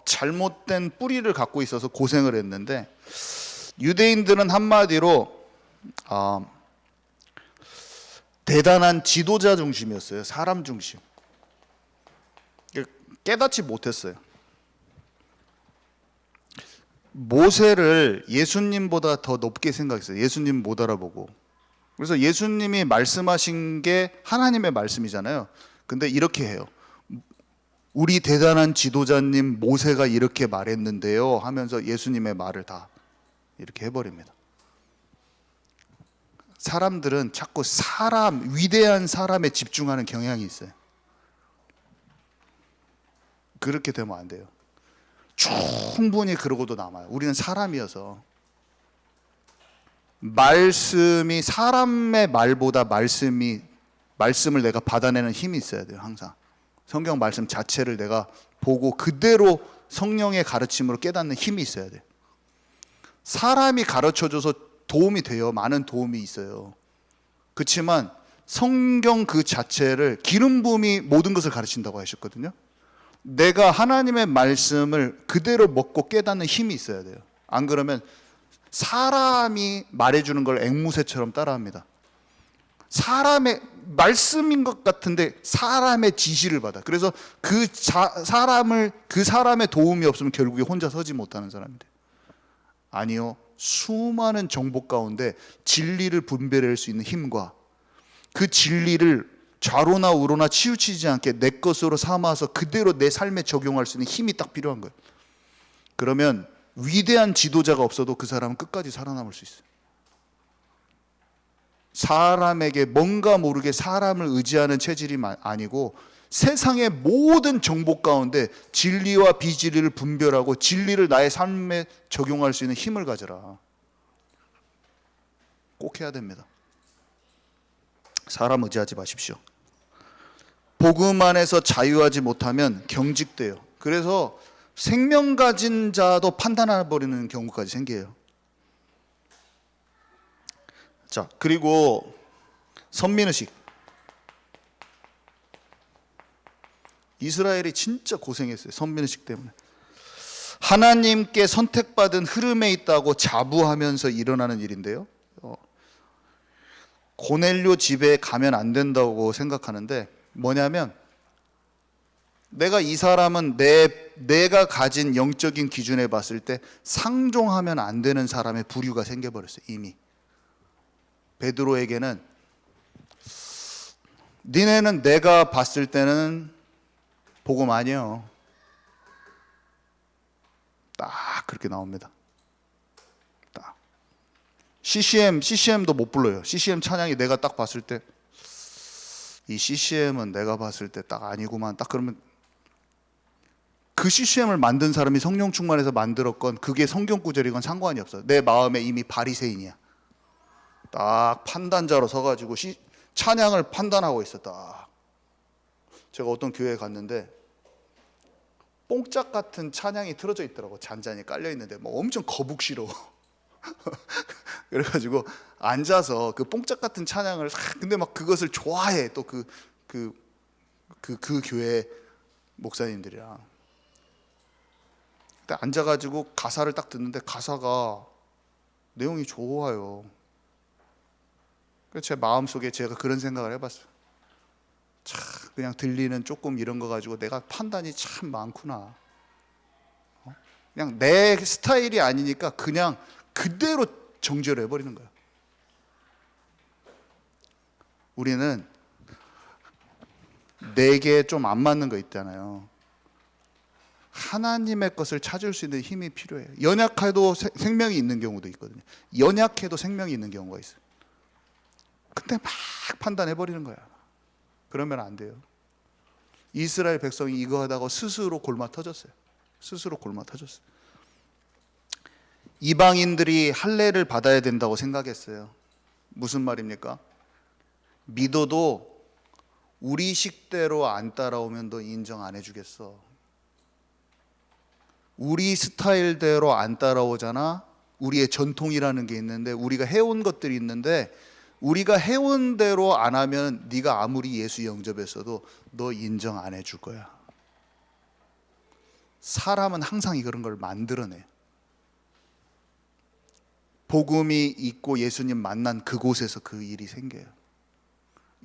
잘못된 뿌리를 갖고 있어서 고생을 했는데, 유대인들은 한마디로 대단한 지도자 중심이었어요. 사람 중심. 깨닫지 못했어요. 모세를 예수님보다 더 높게 생각했어요. 예수님 못 알아보고. 그래서 예수님이 말씀하신 게 하나님의 말씀이잖아요. 근데 이렇게 해요. 우리 대단한 지도자님 모세가 이렇게 말했는데요 하면서 예수님의 말을 다 이렇게 해버립니다. 사람들은 자꾸 위대한 사람에 집중하는 경향이 있어요. 그렇게 되면 안 돼요. 충분히 그러고도 남아요. 우리는 사람이어서. 말씀이 사람의 말보다 말씀을 내가 받아내는 힘이 있어야 돼요. 항상 성경 말씀 자체를 내가 보고 그대로 성령의 가르침으로 깨닫는 힘이 있어야 돼요. 사람이 가르쳐줘서 도움이 돼요. 많은 도움이 있어요. 그렇지만 성경 그 자체를 기름 부음이 모든 것을 가르친다고 하셨거든요. 내가 하나님의 말씀을 그대로 먹고 깨닫는 힘이 있어야 돼요. 안 그러면 사람이 말해주는 걸 앵무새처럼 따라합니다. 사람의 말씀인 것 같은데 사람의 지시를 받아. 그래서 그 사람의 도움이 없으면 결국에 혼자 서지 못하는 사람이 돼요. 아니요, 수많은 정보 가운데 진리를 분별할 수 있는 힘과 그 진리를 좌로나 우로나 치우치지 않게 내 것으로 삼아서 그대로 내 삶에 적용할 수 있는 힘이 딱 필요한 거예요. 그러면 위대한 지도자가 없어도 그 사람은 끝까지 살아남을 수 있어요. 사람에게 뭔가 모르게 사람을 의지하는 체질이 아니고 세상의 모든 정보 가운데 진리와 비진리를 분별하고 진리를 나의 삶에 적용할 수 있는 힘을 가져라. 꼭 해야 됩니다. 사람 의지하지 마십시오. 복음 안에서 자유하지 못하면 경직돼요. 그래서 생명 가진 자도 판단해버리는 경우까지 생겨요. 자, 그리고 선민의식. 이스라엘이 진짜 고생했어요. 선민의식 때문에. 하나님께 선택받은 흐름에 있다고 자부하면서 일어나는 일인데요. 고넬료 집에 가면 안 된다고 생각하는데 뭐냐면 내가 이 사람은 내가 가진 영적인 기준에 봤을 때 상종하면 안 되는 사람의 부류가 생겨버렸어요. 이미. 베드로에게는 니네는 내가 봤을 때는 복음 아니요. 딱 그렇게 나옵니다. 딱. CCM도 못 불러요. CCM 찬양이 내가 딱 봤을 때 이 CCM은 내가 봤을 때 딱 아니구만. 딱 그러면 그 CCM을 만든 사람이 성령 충만해서 만들었건 그게 성경 구절이건 상관이 없어요. 내 마음에 이미 바리새인이야. 딱 판단자로 서가지고 찬양을 판단하고 있었다. 제가 어떤 교회에 갔는데 뽕짝 같은 찬양이 틀어져 있더라고. 잔잔히 깔려 있는데 뭐 엄청 거북시러워. 그래가지고 앉아서 그 뽕짝 같은 찬양을 근데 막 그것을 좋아해. 또 그 교회 목사님들이랑. 그때 앉아가지고 가사를 딱 듣는데 가사가 내용이 좋아요. 그래서 제 마음속에 제가 그런 생각을 해봤어요. 참 그냥 들리는 조금 이런 거 가지고 내가 판단이 참 많구나. 그냥 내 스타일이 아니니까 그냥 그대로 정죄를 해버리는 거야. 우리는 내게 좀 안 맞는 거 있잖아요. 하나님의 것을 찾을 수 있는 힘이 필요해요. 연약해도 생명이 있는 경우도 있거든요. 연약해도 생명이 있는 경우가 있어요. 근데 막 판단해버리는 거야. 그러면 안 돼요. 이스라엘 백성이 이거 하다가 스스로 골마 터졌어요. 스스로 골마 터졌어요. 이방인들이 할례를 받아야 된다고 생각했어요. 무슨 말입니까? 믿어도 우리 식대로 안 따라오면 너 인정 안 해주겠어. 우리 스타일대로 안 따라오잖아. 우리의 전통이라는 게 있는데 우리가 해온 것들이 있는데 우리가 해온 대로 안 하면 네가 아무리 예수 영접했어도 너 인정 안 해줄 거야. 사람은 항상 그런 걸 만들어내. 복음이 있고 예수님 만난 그곳에서 그 일이 생겨요.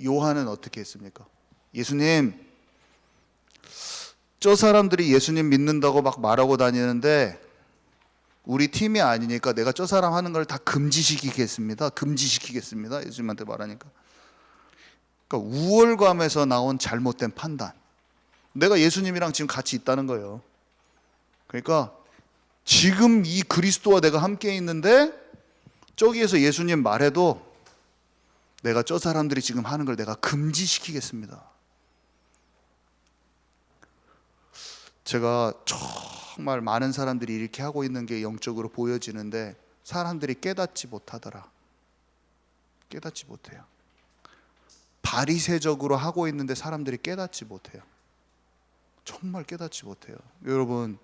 요한은 어떻게 했습니까? 예수님, 저 사람들이 예수님 믿는다고 막 말하고 다니는데 우리 팀이 아니니까 내가 저 사람 하는 걸 다 금지시키겠습니다. 예수님한테 말하니까. 그러니까 우월감에서 나온 잘못된 판단. 내가 예수님이랑 지금 같이 있다는 거예요. 그러니까 지금 이 그리스도와 내가 함께 있는데 저기에서 예수님 말해도 내가 저 사람들이 지금 하는 걸 내가 금지시키겠습니다. 제가 정말 많은 사람들이 이렇게 하고 있는 게 영적으로 보여지는데 사람들이 깨닫지 못하더라. 깨닫지 못해요. 바리새적으로 하고 있는데 사람들이 깨닫지 못해요. 정말 깨닫지 못해요. 여러분,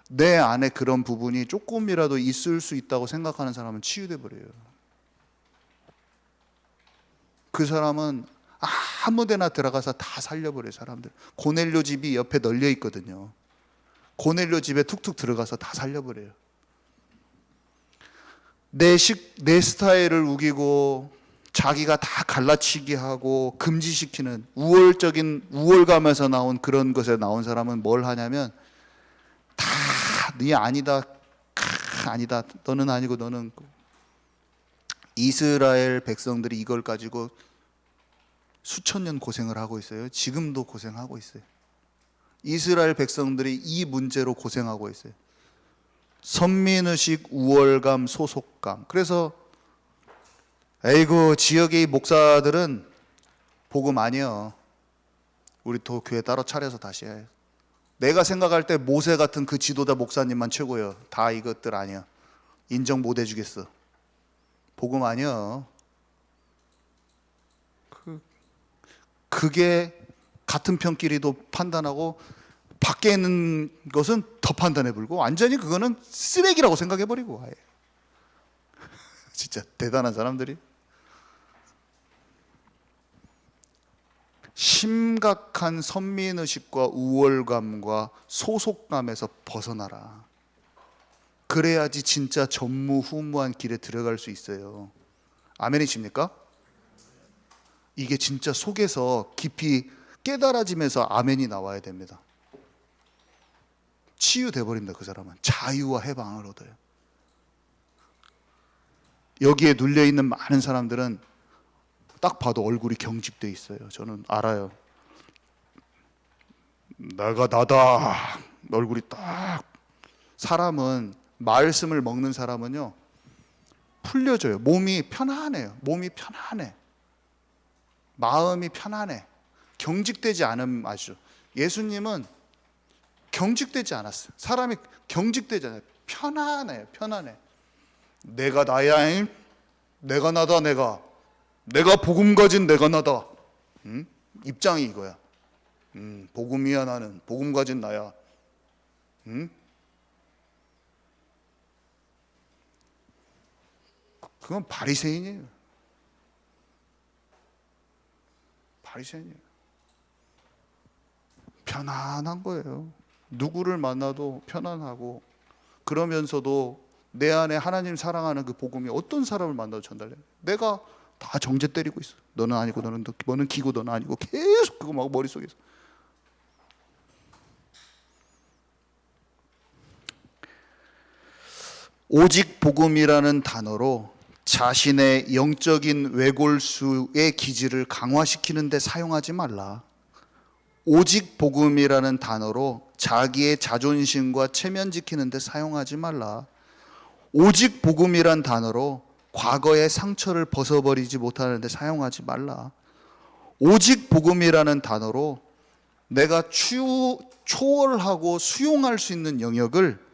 내 안에 그런 부분이 조금이라도 있을 수 있다고 생각하는 사람은 치유돼 버려요. 그 사람은 아무 데나 들어가서 다 살려버려요. 사람들. 고넬료 집이 옆에 널려 있거든요. 고넬료 집에 툭툭 들어가서 다 살려버려요. 내 스타일을 우기고 자기가 다 갈라치기 하고 금지시키는 우월적인 우월감에서 나온 그런 것에 나온 사람은 뭘 하냐면 다 네 아니다 아니다. 너는 아니고 너는. 이스라엘 백성들이 이걸 가지고 수천 년 고생을 하고 있어요. 지금도 고생하고 있어요. 이스라엘 백성들이 이 문제로 고생하고 있어요. 선민의식, 우월감, 소속감. 그래서 에이구 지역의 목사들은 복음 아니요. 우리 또 교회 따로 차려서 다시 해. 내가 생각할 때 모세 같은 그 지도자 목사님만 최고예요. 다 이것들 아니야. 인정 못 해주겠어. 복음 아니야. 그게 같은 편끼리도 판단하고 밖에 있는 것은 더 판단해버리고 완전히 그거는 쓰레기라고 생각해버리고 아예. 진짜 대단한 사람들이. 심각한 선민의식과 우월감과 소속감에서 벗어나라. 그래야지 진짜 전무후무한 길에 들어갈 수 있어요. 아멘이십니까? 이게 진짜 속에서 깊이 깨달아지면서 아멘이 나와야 됩니다. 치유돼 버린다. 그 사람은 자유와 해방을 얻어요. 여기에 눌려있는 많은 사람들은 딱 봐도 얼굴이 경직돼 있어요. 저는 알아요. 내가 나다. 얼굴이 딱. 사람은 말씀을 먹는 사람은요 풀려져요. 몸이 편안해요. 몸이 편안해. 마음이 편안해. 경직되지 않음. 아주 예수님은 경직되지 않았어요. 사람이 경직되지 않아요. 편안해요. 편안해. 내가 나야. 내가 나다. 내가 복음 가진 내가 나다. 입장이 이거야. 복음이야 나는. 복음 가진 나야. 그건 바리새인이에요. 바리새인이에요. 편안한 거예요. 누구를 만나도 편안하고 그러면서도 내 안에 하나님 사랑하는 그 복음이 어떤 사람을 만나도 전달돼요. 내가 다 정죄 때리고 있어. 너는 아니고 너는 기고 너는 아니고 계속 그거 막 머릿속에서. 오직 복음이라는 단어로 자신의 영적인 외골수의 기질을 강화시키는 데 사용하지 말라. 오직 복음이라는 단어로 자기의 자존심과 체면 지키는 데 사용하지 말라. 오직 복음이란 단어로 과거의 상처를 벗어버리지 못하는 데 사용하지 말라. 오직 복음이라는 단어로 내가 초월하고 수용할 수 있는 영역을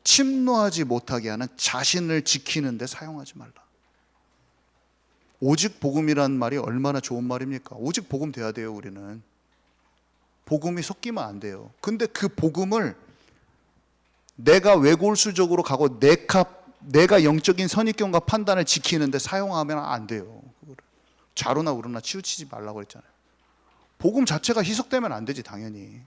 침노하지 못하게 하는 자신을 지키는 데 사용하지 말라. 오직 복음이라는 말이 얼마나 좋은 말입니까? 오직 복음 돼야 돼요. 우리는 복음이 섞이면 안 돼요. 근데 그 복음을 내가 외골수적으로 가고 내가 영적인 선입견과 판단을 지키는 데 사용하면 안 돼요. 좌로나 우로나 치우치지 말라고 했잖아요. 복음 자체가 희석되면 안 되지 당연히.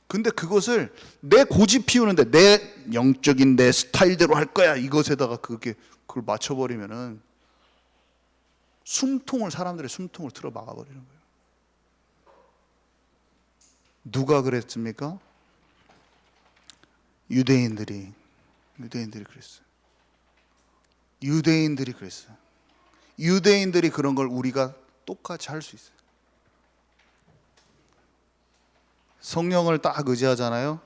근데 그것을 내 고집 피우는데 내 영적인 내 스타일대로 할 거야 이것에다가 그걸 맞춰버리면은 사람들의 숨통을 틀어 막아버리는 거예요. 누가 그랬습니까? 유대인들이 그랬어요. 유대인들이 그런 걸 우리가 똑같이 할 수 있어요. 성령을 딱 의지하잖아요.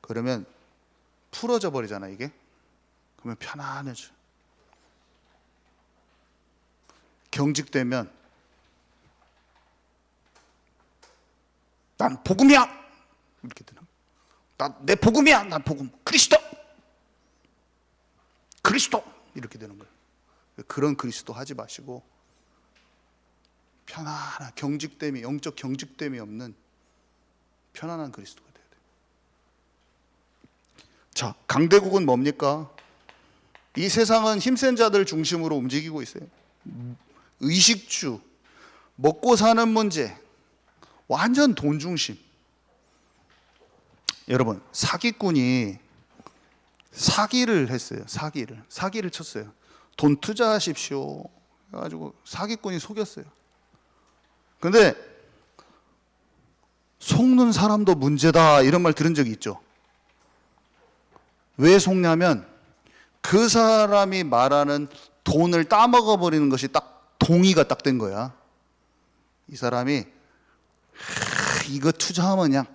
그러면 풀어져 버리잖아요, 이게. 그러면 편안해져. 경직되면 난 복음이야. 이렇게 되는 거예요. 내 복음이야. 난 복음. 그리스도. 이렇게 되는 거예요. 그런 그리스도 하지 마시고 편안한 경직됨이 영적 경직됨이 없는 편안한 그리스도가 돼야 돼요. 자, 강대국은 뭡니까? 이 세상은 힘센 자들 중심으로 움직이고 있어요. 의식주, 먹고 사는 문제, 완전 돈 중심. 여러분, 사기꾼이 사기를 했어요. 사기를 쳤어요. 돈 투자하십시오 해가지고 사기꾼이 속였어요. 근데 속는 사람도 문제다 이런 말 들은 적이 있죠. 왜 속냐면 그 사람이 말하는 돈을 따먹어 버리는 것이 딱 동의가 딱 된 거야. 이 사람이 이거 투자하면 그냥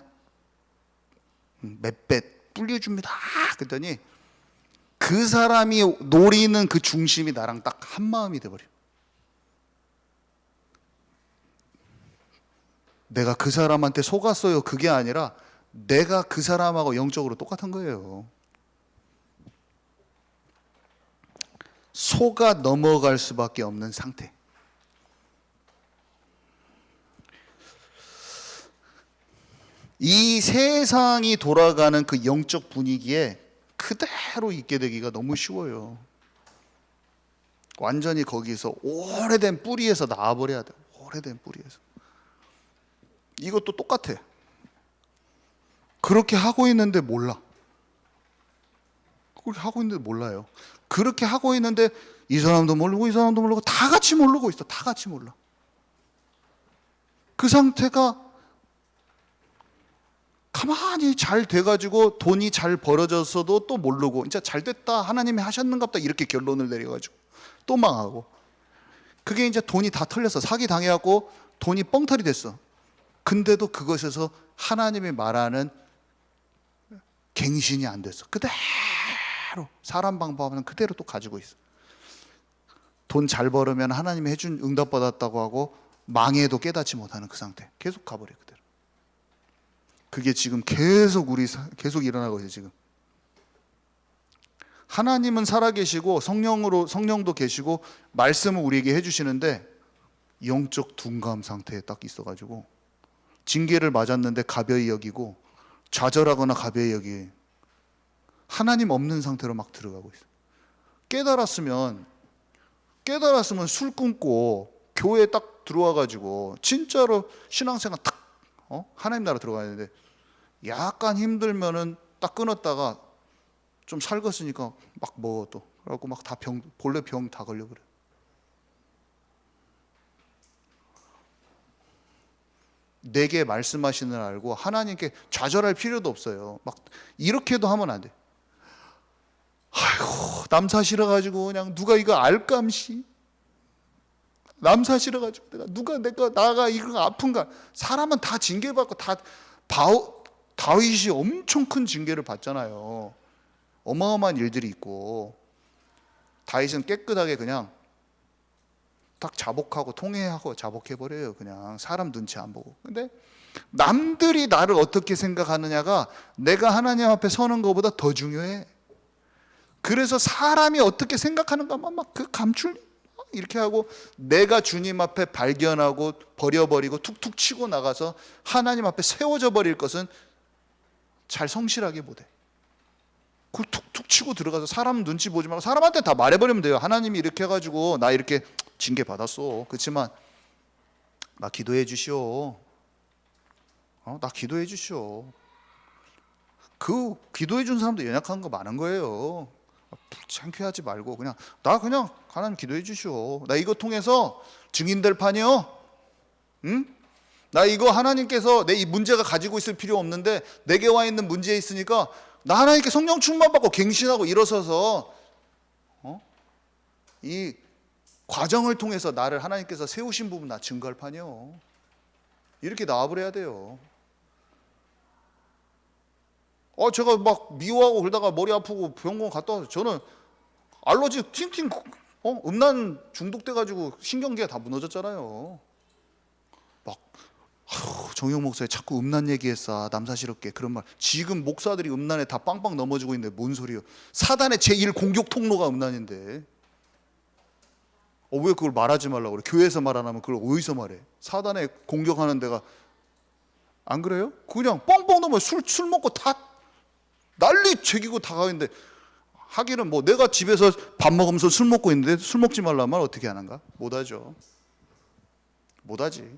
몇 배 불려줍니다. 그랬더니 그 사람이 노리는 그 중심이 나랑 딱 한 마음이 돼버려. 내가 그 사람한테 속았어요. 그게 아니라 내가 그 사람하고 영적으로 똑같은 거예요. 속아 넘어갈 수밖에 없는 상태. 이 세상이 돌아가는 그 영적 분위기에 그대로 있게 되기가 너무 쉬워요. 완전히 거기서 오래된 뿌리에서 나와버려야 돼. 오래된 뿌리에서. 이것도 똑같아. 그렇게 하고 있는데 몰라. 그렇게 하고 있는데 몰라요. 그렇게 하고 있는데 이 사람도 모르고 이 사람도 모르고 다 같이 모르고 있어. 다 같이 몰라. 그 상태가 가만히 잘 돼가지고 돈이 잘 벌어졌어도 또 모르고 진짜 잘 됐다 하나님이 하셨는가 보다 이렇게 결론을 내려가지고 또 망하고 그게 이제 돈이 다 털렸어. 사기 당해갖고 돈이 뻥털이 됐어. 근데도 그것에서 하나님이 말하는 갱신이 안 됐어. 그대로 사람 방법은 그대로 또 가지고 있어. 돈 잘 벌으면 하나님이 해준 응답 받았다고 하고 망해도 깨닫지 못하는 그 상태. 계속 가버려 그대로. 그게 지금 계속 계속 일어나고 있어요. 지금 하나님은 살아계시고 성령도 계시고 말씀을 우리에게 해주시는데 영적 둔감 상태에 딱 있어가지고 징계를 맞았는데 가벼이 여기고 좌절하거나 가벼이 여기 하나님 없는 상태로 막 들어가고 있어요. 깨달았으면 술 끊고 교회에 딱 들어와가지고 진짜로 신앙생활 탁 하나님 나라 들어가야 되는데 약간 힘들면은 딱 끊었다가 좀 살겄으니까 막 먹어 또 그래갖고 막 다 본래 병 다 걸려버려. 내게 말씀하시는 알고 하나님께 좌절할 필요도 없어요. 막 이렇게도 하면 안 돼. 아이고 남 사실어가지고 그냥 누가 이거 알감시 남 사실어가지고 나가 이거 아픈가. 사람은 다 징계받고 다 다윗이 엄청 큰 징계를 받잖아요. 어마어마한 일들이 있고 다윗은 깨끗하게 그냥 딱 자복하고 통회하고 자복해버려요. 그냥 사람 눈치 안 보고. 근데 남들이 나를 어떻게 생각하느냐가 내가 하나님 앞에 서는 것보다 더 중요해. 그래서 사람이 어떻게 생각하는가만 막 그 감출 이렇게 하고 내가 주님 앞에 발견하고 버려버리고 툭툭 치고 나가서 하나님 앞에 세워져 버릴 것은 잘 성실하게 못해. 그걸 툭툭 치고 들어가서 사람 눈치 보지 말고 사람한테 다 말해버리면 돼요. 하나님이 이렇게 해가지고 나 이렇게 징계 받았어. 그렇지만 나 기도해 주시오. 나 기도해 주시오. 그 기도해 준 사람도 연약한 거 많은 거예요. 창피하지 말고 그냥 하나님 기도해 주시오. 나 이거 통해서 증인될 판이요. 응? 나 이거 하나님께서 내 이 문제가 가지고 있을 필요 없는데 내게 와 있는 문제에 있으니까 나 하나님께 성령 충만 받고 갱신하고 일어서서 이 과정을 통해서 나를 하나님께서 세우신 부분 나 증거할 판이요. 이렇게 나와버려야 돼요. 제가 막 미워하고 그러다가 머리 아프고 병원 갔다 와서 저는 알러지 팅팅 음란 중독돼가지고 신경계가 다 무너졌잖아요. 막 정영 목사님 자꾸 음란 얘기했어. 남사스럽게 그런 말. 지금 목사들이 음란에 다 빵빵 넘어지고 있는데 뭔 소리요? 사단의 제1 공격 통로가 음란인데 왜 그걸 말하지 말라고 그래? 교회에서 말 안 하면 그걸 어디서 말해? 사단에 공격하는 데가 안 그래요? 그냥 뻥뻥 넘어 술 먹고 다 난리 챙기고 다 가는데 하기는 뭐 내가 집에서 밥 먹으면서 술 먹고 있는데 술 먹지 말란 말 어떻게 하는가? 못하죠. 못하지.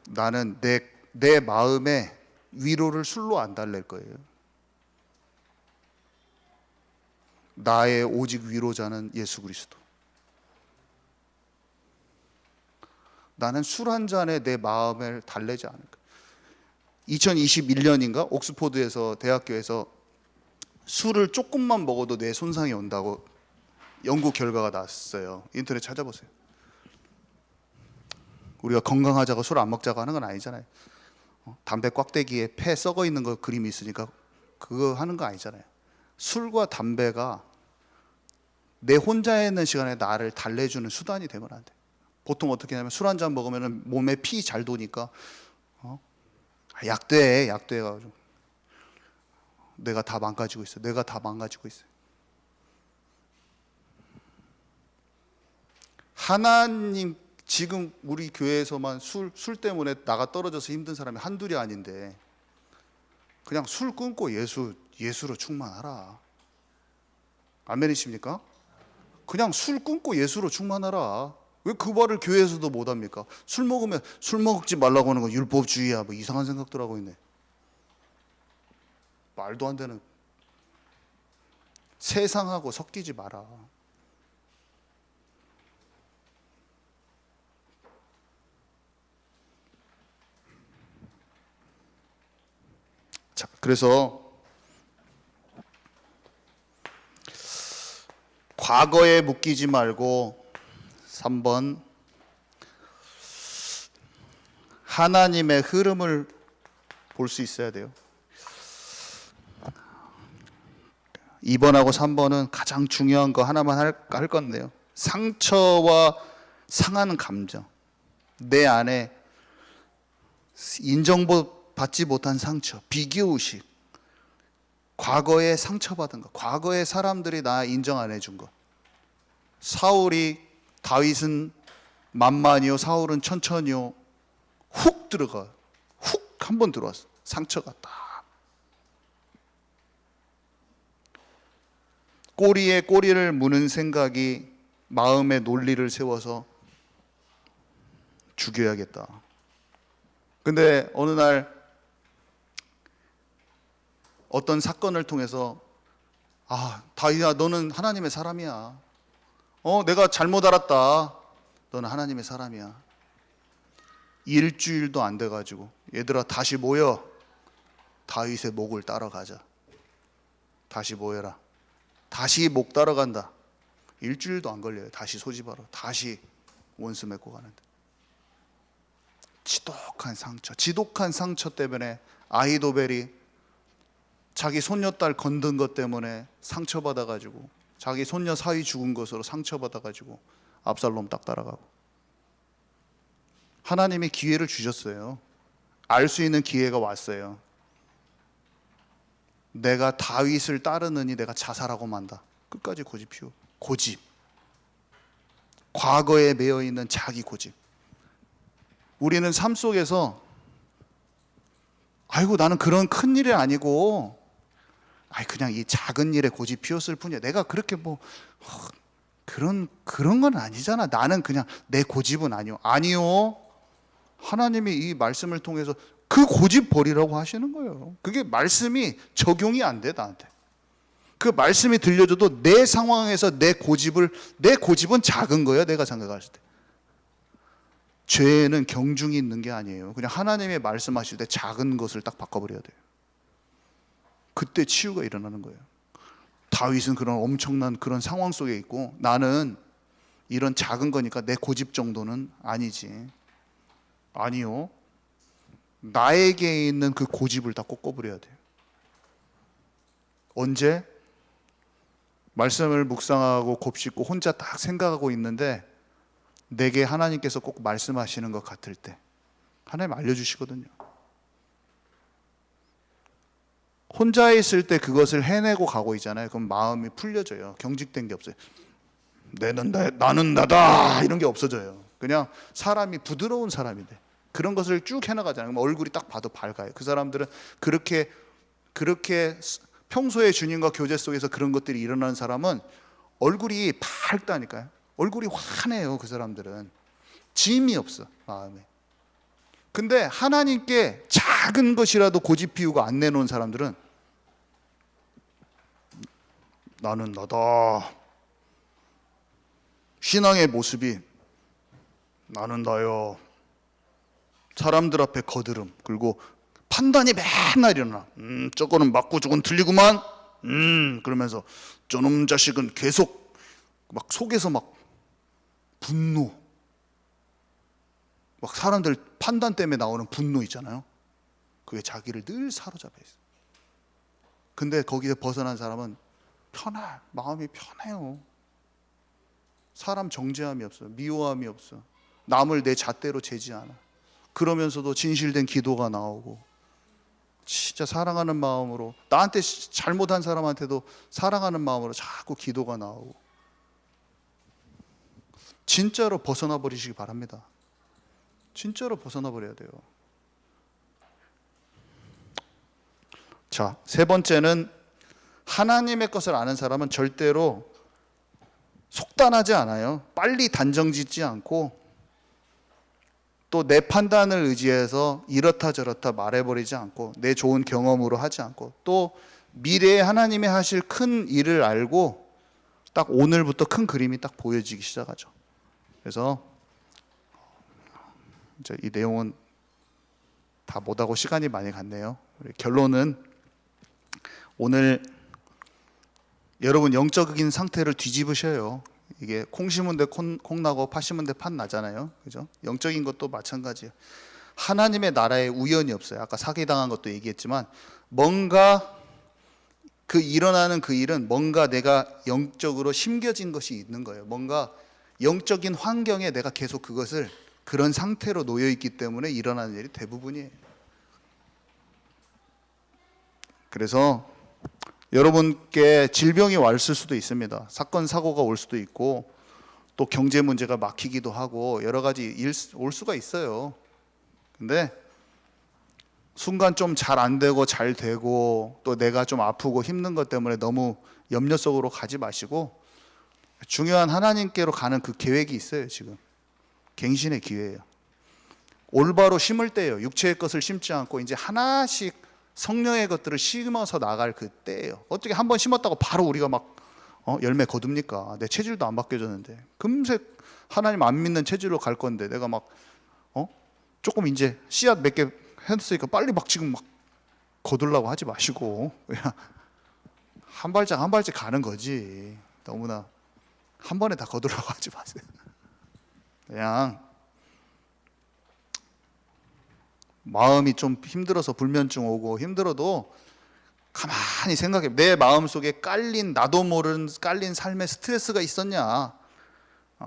나는 내 마음에 위로를 술로 안 달랠 거예요. 나의 오직 위로자는 예수 그리스도. 나는 술 한 잔에 내 마음을 달래지 않을 거예요. 2021년인가 옥스포드에서 대학교에서 술을 조금만 먹어도 뇌 손상이 온다고 연구 결과가 나왔어요. 인터넷 찾아보세요. 우리가 건강하자고 술 안 먹자고 하는 건 아니잖아요. 담배 꽉대기에 폐 썩어 있는 거 그림이 있으니까 그거 하는 거 아니잖아요. 술과 담배가 내 혼자 있는 시간에 나를 달래주는 수단이 되면 안 돼. 보통 어떻게 하냐면 술 한 잔 먹으면 몸에 피 잘 도니까 약돼가지고 내가 다 망가지고 있어. 내가 다 망가지고 있어. 하나님 지금 우리 교회에서만 술 때문에 나가 떨어져서 힘든 사람이 한둘이 아닌데 그냥 술 끊고 예수로 충만하라. 아멘이십니까? 그냥 술 끊고 예수로 충만하라. 왜 그 말을 교회에서도 못 합니까? 술 먹으면 술 먹지 말라고 하는 건 율법주의야. 뭐 이상한 생각들 하고 있네. 말도 안 되는. 세상하고 섞이지 마라. 자, 그래서 과거에 묶이지 말고 3번 하나님의 흐름을 볼 수 있어야 돼요. 2번하고 3번은 가장 중요한 거 하나만 할 건데요. 상처와 상하는 감정. 내 안에 인정받지 못한 상처, 비교의식. 과거에 상처받은 것, 과거에 사람들이 나 인정 안 해준 것. 다윗은 만만히요, 사울은 천천히요. 훅 들어가. 훅 한 번 들어왔어. 상처가 딱. 꼬리에 꼬리를 무는 생각이 마음의 논리를 세워서 죽여야겠다. 근데 어느 날 어떤 사건을 통해서 다윗아, 너는 하나님의 사람이야. 내가 잘못 알았다. 너는 하나님의 사람이야. 일주일도 안 돼가지고 얘들아 다시 모여. 다윗의 목을 따라가자. 다시 모여라. 다시 목 따라간다. 일주일도 안 걸려요. 다시 소집하러. 다시 원수 맺고 가는데. 지독한 상처 때문에 아히도벨이 자기 손녀딸 건든 것 때문에 상처받아가지고 자기 손녀 사위 죽은 것으로 상처받아가지고 압살롬 딱 따라가고. 하나님이 기회를 주셨어요. 알 수 있는 기회가 왔어요. 내가 다윗을 따르느니 내가 자살하고 만다. 끝까지 고집 피우. 고집. 과거에 매여 있는 자기 고집. 우리는 삶 속에서 나는 그런 큰 일이 아니고 그냥 이 작은 일에 고집 피웠을 뿐이야. 내가 그렇게 그런 건 아니잖아. 나는 그냥 내 고집은 아니요. 하나님이 이 말씀을 통해서 그 고집 버리라고 하시는 거예요. 그게 말씀이 적용이 안 돼, 나한테. 그 말씀이 들려줘도 내 상황에서 내 고집은 작은 거예요, 내가 생각했을 때. 죄에는 경중이 있는 게 아니에요. 그냥 하나님의 말씀하실 때 작은 것을 딱 바꿔버려야 돼요. 그때 치유가 일어나는 거예요. 다윗은 그런 엄청난 그런 상황 속에 있고 나는 이런 작은 거니까 내 고집 정도는 아니지. 아니요. 나에게 있는 그 고집을 다 꺾어버려야 돼요. 언제? 말씀을 묵상하고 곱씹고 혼자 딱 생각하고 있는데 내게 하나님께서 꼭 말씀하시는 것 같을 때 하나님 알려주시거든요. 혼자 있을 때 그것을 해내고 가고 있잖아요. 그럼 마음이 풀려져요. 경직된 게 없어요. 나는 나다 이런 게 없어져요. 그냥 사람이 부드러운 사람이 돼. 그런 것을 쭉 해나가잖아요. 그럼 얼굴이 딱 봐도 밝아요. 그 사람들은 그렇게 평소에 주님과 교제 속에서 그런 것들이 일어나는 사람은 얼굴이 밝다니까요. 얼굴이 환해요. 그 사람들은 짐이 없어, 마음에. 근데 하나님께 작은 것이라도 고집 피우고 안 내놓은 사람들은 나는 나다. 신앙의 모습이 나는 나요. 사람들 앞에 거드름, 그리고 판단이 맨날 일어나. 저거는 맞고 저건 틀리구만. 그러면서 저놈 자식은 계속 막 속에서 막 분노, 막 사람들 판단 때문에 나오는 분노 있잖아요. 그게 자기를 늘 사로잡혀 있어. 근데 거기에 벗어난 사람은 마음이 편해요. 사람 정죄함이 없어, 미워함이 없어, 남을 내 잣대로 재지 않아. 그러면서도 진실된 기도가 나오고, 진짜 사랑하는 마음으로, 나한테 잘못한 사람한테도 사랑하는 마음으로 자꾸 기도가 나오고. 진짜로 벗어나 버리시기 바랍니다. 진짜로 벗어나 버려야 돼요. 자, 세 번째는 하나님의 것을 아는 사람은 절대로 속단하지 않아요. 빨리 단정짓지 않고, 또 내 판단을 의지해서 이렇다 저렇다 말해버리지 않고, 내 좋은 경험으로 하지 않고, 또 미래에 하나님이 하실 큰 일을 알고 딱 오늘부터 큰 그림이 딱 보여지기 시작하죠. 그래서 이제 이 내용은 다 못하고 시간이 많이 갔네요. 결론은 오늘 여러분 영적인 상태를 뒤집으셔요. 이게 콩 심은 데 콩 나고 팥 심은 데 팥 나잖아요. 그죠? 영적인 것도 마찬가지예요. 하나님의 나라에 우연이 없어요. 아까 사기당한 것도 얘기했지만, 뭔가 그 일어나는 그 일은 뭔가 내가 영적으로 심겨진 것이 있는 거예요. 뭔가 영적인 환경에 내가 계속 그런 상태로 놓여 있기 때문에 일어나는 일이 대부분이에요. 그래서 여러분께 질병이 왔을 수도 있습니다. 사건 사고가 올 수도 있고, 또 경제 문제가 막히기도 하고, 여러 가지 일 올 수가 있어요. 근데 순간 좀 잘 안 되고 잘 되고, 또 내가 좀 아프고 힘든 것 때문에 너무 염려 속으로 가지 마시고, 중요한 하나님께로 가는 그 계획이 있어요. 지금 갱신의 기회예요. 올바로 심을 때예요. 육체의 것을 심지 않고 이제 하나씩 성령의 것들을 심어서 나갈 그 때예요. 어떻게 한번 심었다고 바로 우리가 막 열매 거둡니까? 내 체질도 안 바뀌어졌는데. 금세 하나님 안 믿는 체질로 갈 건데, 내가 막 조금 이제 씨앗 몇 개 했으니까 빨리 막 지금 막 거두려고 하지 마시고, 그냥 한 발짝 한 발짝 가는 거지. 너무나 한 번에 다 거두려고 하지 마세요. 그냥 마음이 좀 힘들어서, 불면증 오고 힘들어도 가만히 생각해. 내 마음속에 나도 모르는 깔린 삶의 스트레스가 있었냐,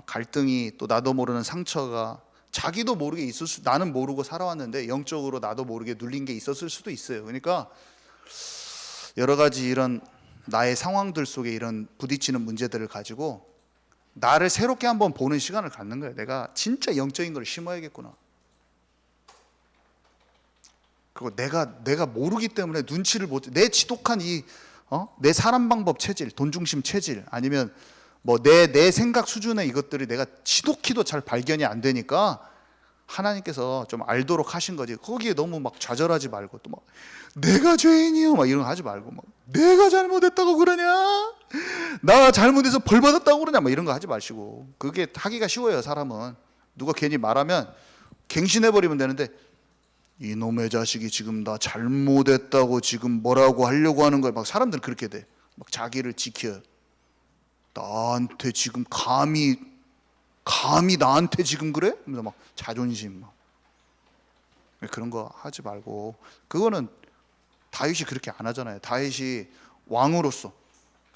갈등이, 또 나도 모르는 상처가 자기도 모르게 나는 모르고 살아왔는데 영적으로 나도 모르게 눌린 게 있었을 수도 있어요. 그러니까 여러 가지 이런 나의 상황들 속에 이런 부딪히는 문제들을 가지고 나를 새롭게 한번 보는 시간을 갖는 거예요. 내가 진짜 영적인 걸 심어야겠구나. 그리고 내가 모르기 때문에 눈치를 내 지독한 내 사람 방법 체질, 돈 중심 체질, 아니면 뭐 내 생각 수준의 이것들이 내가 지독히도 잘 발견이 안 되니까 하나님께서 좀 알도록 하신 거지. 거기에 너무 막 좌절하지 말고, 또 막 내가 죄인이요 막 이런 거 하지 말고, 막 내가 잘못했다고 그러냐, 나 잘못해서 벌 받았다고 그러냐, 막 이런 거 하지 마시고. 그게 하기가 쉬워요. 사람은 누가 괜히 말하면 갱신해 버리면 되는데, 이놈의 자식이 지금 나 잘못했다고 지금 뭐라고 하려고 하는 거야. 막 사람들은 그렇게 돼. 막 자기를 지켜. 나한테 지금 감히 나한테 지금 그래? 그래서 막 자존심 막 그런 거 하지 말고. 그거는 다윗이 그렇게 안 하잖아요. 다윗이 왕으로서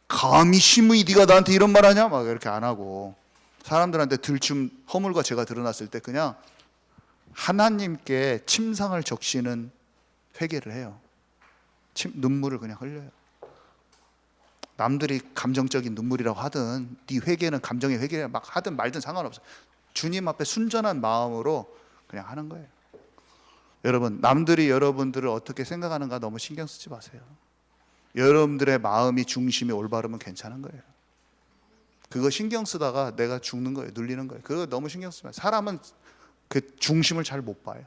감히 심의 네가 나한테 이런 말 하냐? 막 이렇게 안 하고, 사람들한테 들춤 허물과 죄가 드러났을 때 그냥 하나님께 침상을 적시는 회개를 해요. 눈물을 그냥 흘려요. 남들이 감정적인 눈물이라고 하든, 네 회개는 감정의 회개 막 하든 말든 상관없어. 주님 앞에 순전한 마음으로 그냥 하는 거예요. 여러분, 남들이 여러분들을 어떻게 생각하는가 너무 신경 쓰지 마세요. 여러분들의 마음이 중심이 올바르면 괜찮은 거예요. 그거 신경 쓰다가 내가 죽는 거예요. 눌리는 거예요. 그거 너무 신경 쓰지 마세요. 사람은 그 중심을 잘 못 봐요.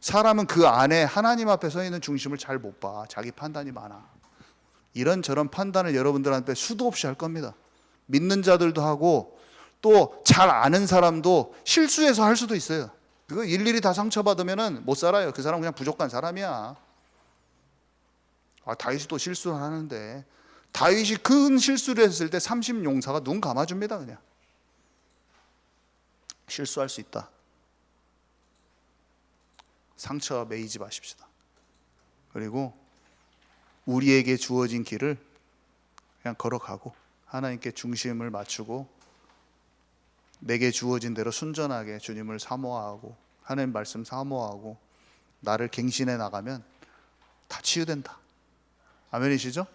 사람은 그 안에 하나님 앞에 서 있는 중심을 잘 못 봐. 자기 판단이 많아. 이런저런 판단을 여러분들한테 수도 없이 할 겁니다. 믿는 자들도 하고, 또 잘 아는 사람도 실수해서 할 수도 있어요. 그거 일일이 다 상처받으면은 못 살아요. 그 사람 그냥 부족한 사람이야. 다윗이 또 실수를 하는데, 다윗이 큰 실수를 했을 때 30용사가 눈 감아줍니다. 그냥 실수할 수 있다. 상처 매이지 마십시다. 그리고 우리에게 주어진 길을 그냥 걸어가고 하나님께 중심을 맞추고 내게 주어진 대로 순전하게 주님을 사모하고 하나님 말씀 사모하고 나를 갱신해 나가면 다 치유된다. 아멘이시죠?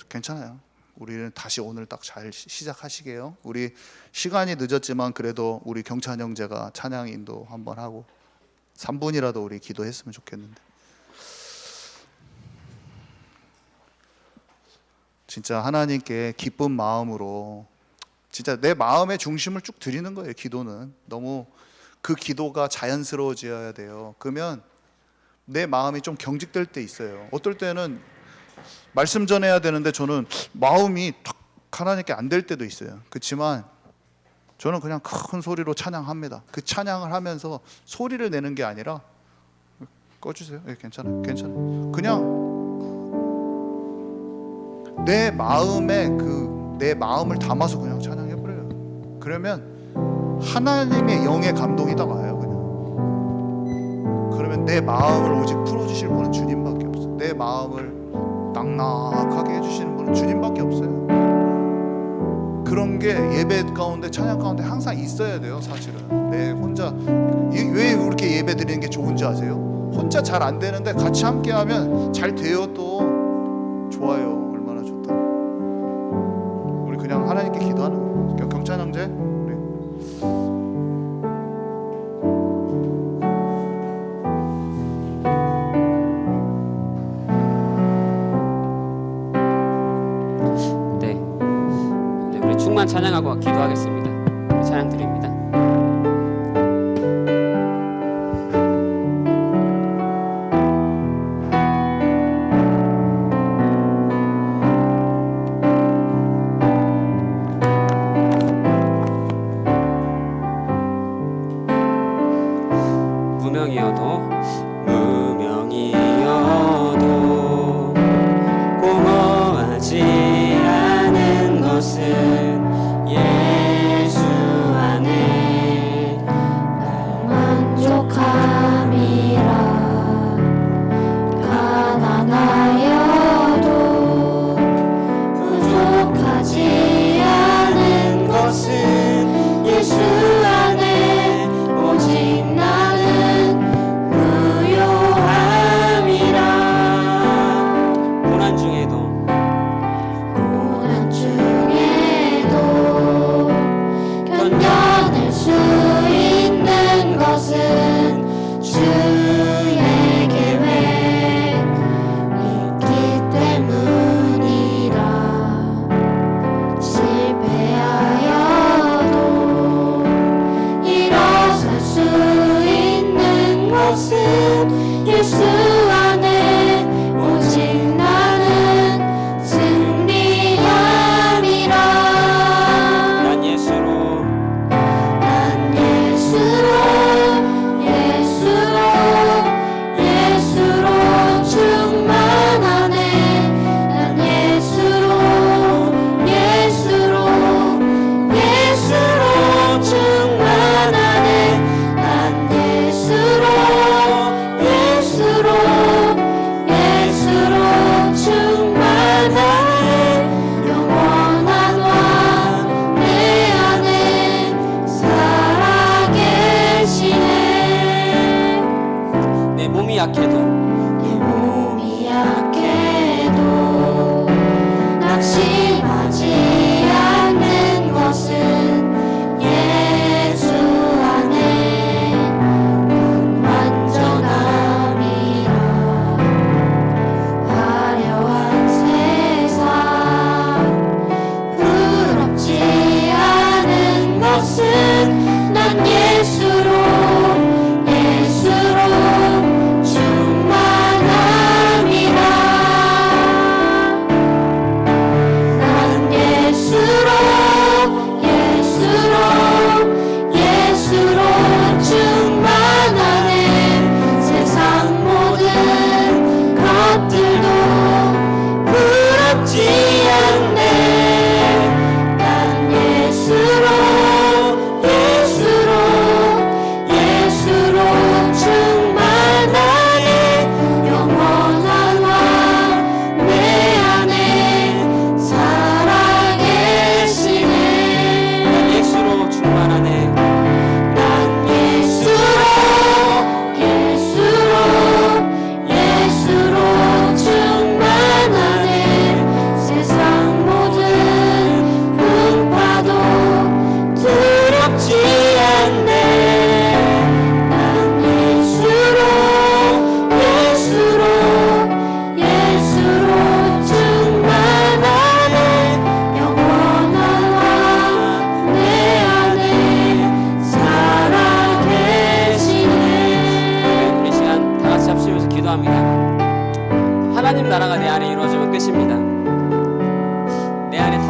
괜찮아요. 우리는 다시 오늘 딱 잘 시작하시게요. 우리 시간이 늦었지만 그래도 우리 경찬 형제가 찬양 인도 한번 하고 3분이라도 우리 기도했으면 좋겠는데, 진짜 하나님께 기쁜 마음으로 진짜 내 마음의 중심을 쭉 드리는 거예요. 기도는 너무 그 기도가 자연스러워져야 돼요. 그러면 내 마음이 좀 경직될 때 있어요. 어떨 때는 말씀 전해야 되는데 저는 마음이 탁 하나님께 안 될 때도 있어요. 그렇지만 저는 그냥 큰 소리로 찬양합니다. 그 찬양을 하면서 소리를 내는 게 아니라, 꺼주세요. 괜찮아요. 그냥 내 마음을 담아서 그냥 찬양해버려요. 그러면 하나님의 영의 감동이 다 와요. 그러면 내 마음을 오직 풀어주실 분은 주님밖에 없어요. 내 마음을 낙낙하게 해주시는 분은 주님밖에 없어요. 그런 게 예배 가운데, 찬양 가운데 항상 있어야 돼요. 사실은 내 혼자 왜 그렇게 예배 드리는 게 좋은지 아세요? 혼자 잘 안 되는데 같이 함께 하면 잘 돼요. 또 좋아요. 얼마나 좋다. 우리 그냥 하나님께 기도하는 거예요. 경찬 형제, 충만 찬양하고 기도하겠습니다. 찬양 드립니다. 무명이어도 공허하지 않은 것은 예수 안에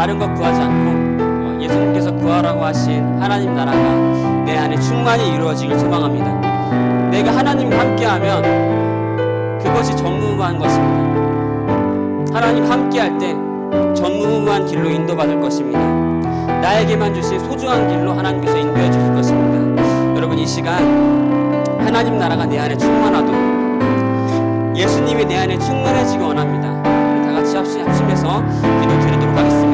다른 것 구하지 않고 예수님께서 구하라고 하신 하나님 나라가 내 안에 충만히 이루어지길 소망합니다. 내가 하나님과 함께하면 그것이 전무후무한 것입니다. 하나님 함께할 때 전무후무한 길로 인도받을 것입니다. 나에게만 주신 소중한 길로 하나님께서 인도해 주실 것입니다. 여러분, 이 시간 하나님 나라가 내 안에 충만하도록 예수님이 내 안에 충만해지기 원합니다. 우리 다 같이 합심해서 기도 드리도록 하겠습니다.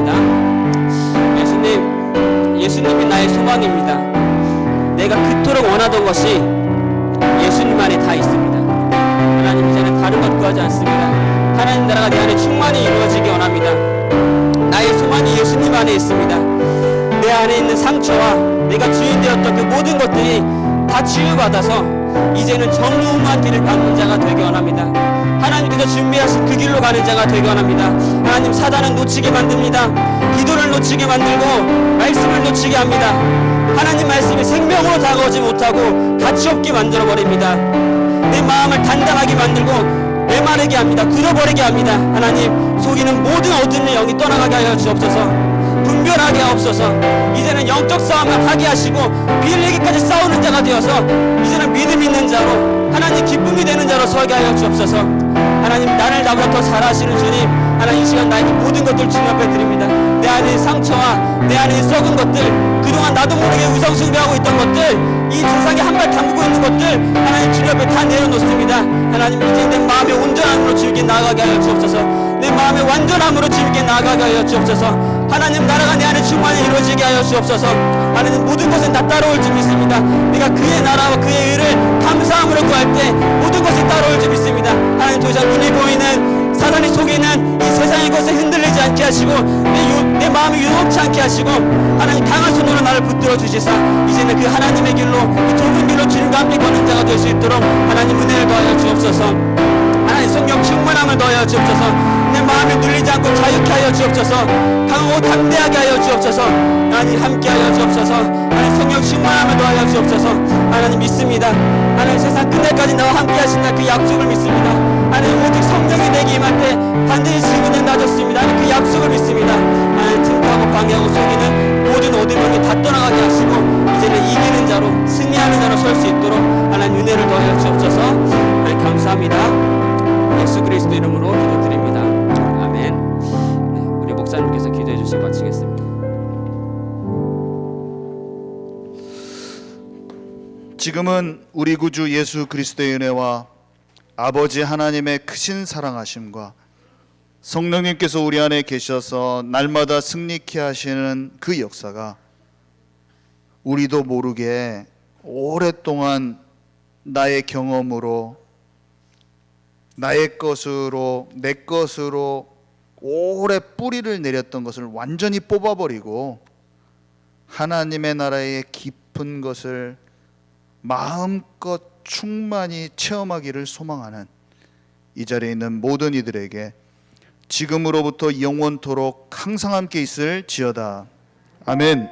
예수님이 나의 소망입니다. 내가 그토록 원하던 것이 예수님 안에 다 있습니다. 하나님, 이제는 다른 것 구하지 않습니다. 하나님 나라가 내 안에 충만히 이루어지기 원합니다. 나의 소망이 예수님 안에 있습니다. 내 안에 있는 상처와 내가 주인 되었던 그 모든 것들이 다 치유받아서 이제는 전무후무한 길을 밟는 자가 되기 원합니다. 하나님께서 준비하신 그 길로 가는 자가 되기 원합니다. 하나님, 사단은 놓치게 만듭니다. 기도를 놓치게 만들고 말씀을 놓치게 합니다. 하나님 말씀이 생명으로 다가오지 못하고 가치없게 만들어버립니다. 내 마음을 단단하게 만들고 메마르게 합니다. 굳어버리게 합니다. 하나님, 속이는 모든 어둠의 영이 떠나가게 하여 주옵소서. 분별하게 하옵소서. 이제는 영적 싸움을 하게 하시고 비일리기까지 싸우는 자가 되어서 이제는 믿음 있는 자로 하나님 기쁨이 되는 자로 서게 하여 주옵소서. 하나님, 나를 나보다 더 잘하시는 주님, 하나님 이 시간 나에게 모든 것들 주님 앞에 드립니다. 내 안에 상처와 내 안에 썩은 것들, 그동안 나도 모르게 우상숭배하고 있던 것들, 이 세상에 한 발 담그고 있는 것들 하나님 주님 앞에 다 내려놓습니다. 하나님, 이제 내 마음의 온전함으로 주님께 나아가게 하여 주옵소서. 내 마음의 완전함으로 주님께 나아가게 하여 주옵소서. 하나님, 나라가 내 안에 충만히 이루어지게 하여 주옵소서. 하나님, 모든 것은 다 따라올 줄 믿습니다. 내가 그의 나라와 그의 의를 감사함으로 구할 때 모든 것이 따라올 줄 믿습니다. 하나님, 더 이상 눈에 보이는 사단이 속이는 이 세상의 것에 흔들리지 않게 하시고 내 마음이 유혹치 않게 하시고 하나님, 강한 손으로 나를 붙들어 주시사 이제는 그 하나님의 길로, 그 좁은 길로 주님과 함께 걷는 자가 될 수 있도록 하나님 은혜를 더하여 주옵소서. 하나님, 성령 충만함을 더하여 주옵소서. 내 마음에 눌리지 않고 자유케 하여 주옵소서. 강하고 담대하게 하여 주옵소서. 하나님, 함께 하여 주옵소서. 하나님, 성령 충만함을 더하여 주옵소서. 하나님, 믿습니다. 하나님, 세상 끝날까지 나와 함께 하신다 그 약속을 믿습니다. 하나님, 오직 성령이 내게 임할 때 반드시 증인은 나졌습니다. 하나님, 그 약속을 믿습니다. 하나님, 틈타고 방해하고 속이는 모든 어둠을 다 떠나가게 하시고 이제는 이기는 자로, 승리하는 자로 설 수 있도록 하나님 은혜를 더하여 주옵소서. 하나님, 감사합니다. 예수 그리스도 이름으로 기도드립니다. 아멘. 네, 우리 목사님께서 기도해 주시고 마치겠습니다. 지금은 우리 구주 예수 그리스도의 은혜와 아버지 하나님의 크신 사랑하심과 성령님께서 우리 안에 계셔서 날마다 승리케 하시는 그 역사가 우리도 모르게 오랫동안 나의 경험으로, 나의 것으로, 내 것으로 오래 뿌리를 내렸던 것을 완전히 뽑아버리고 하나님의 나라의 깊은 것을 마음껏 충만히 체험하기를 소망하는 이 자리에 있는 모든 이들에게 지금으로부터 영원토록 항상 함께 있을지어다. 아멘.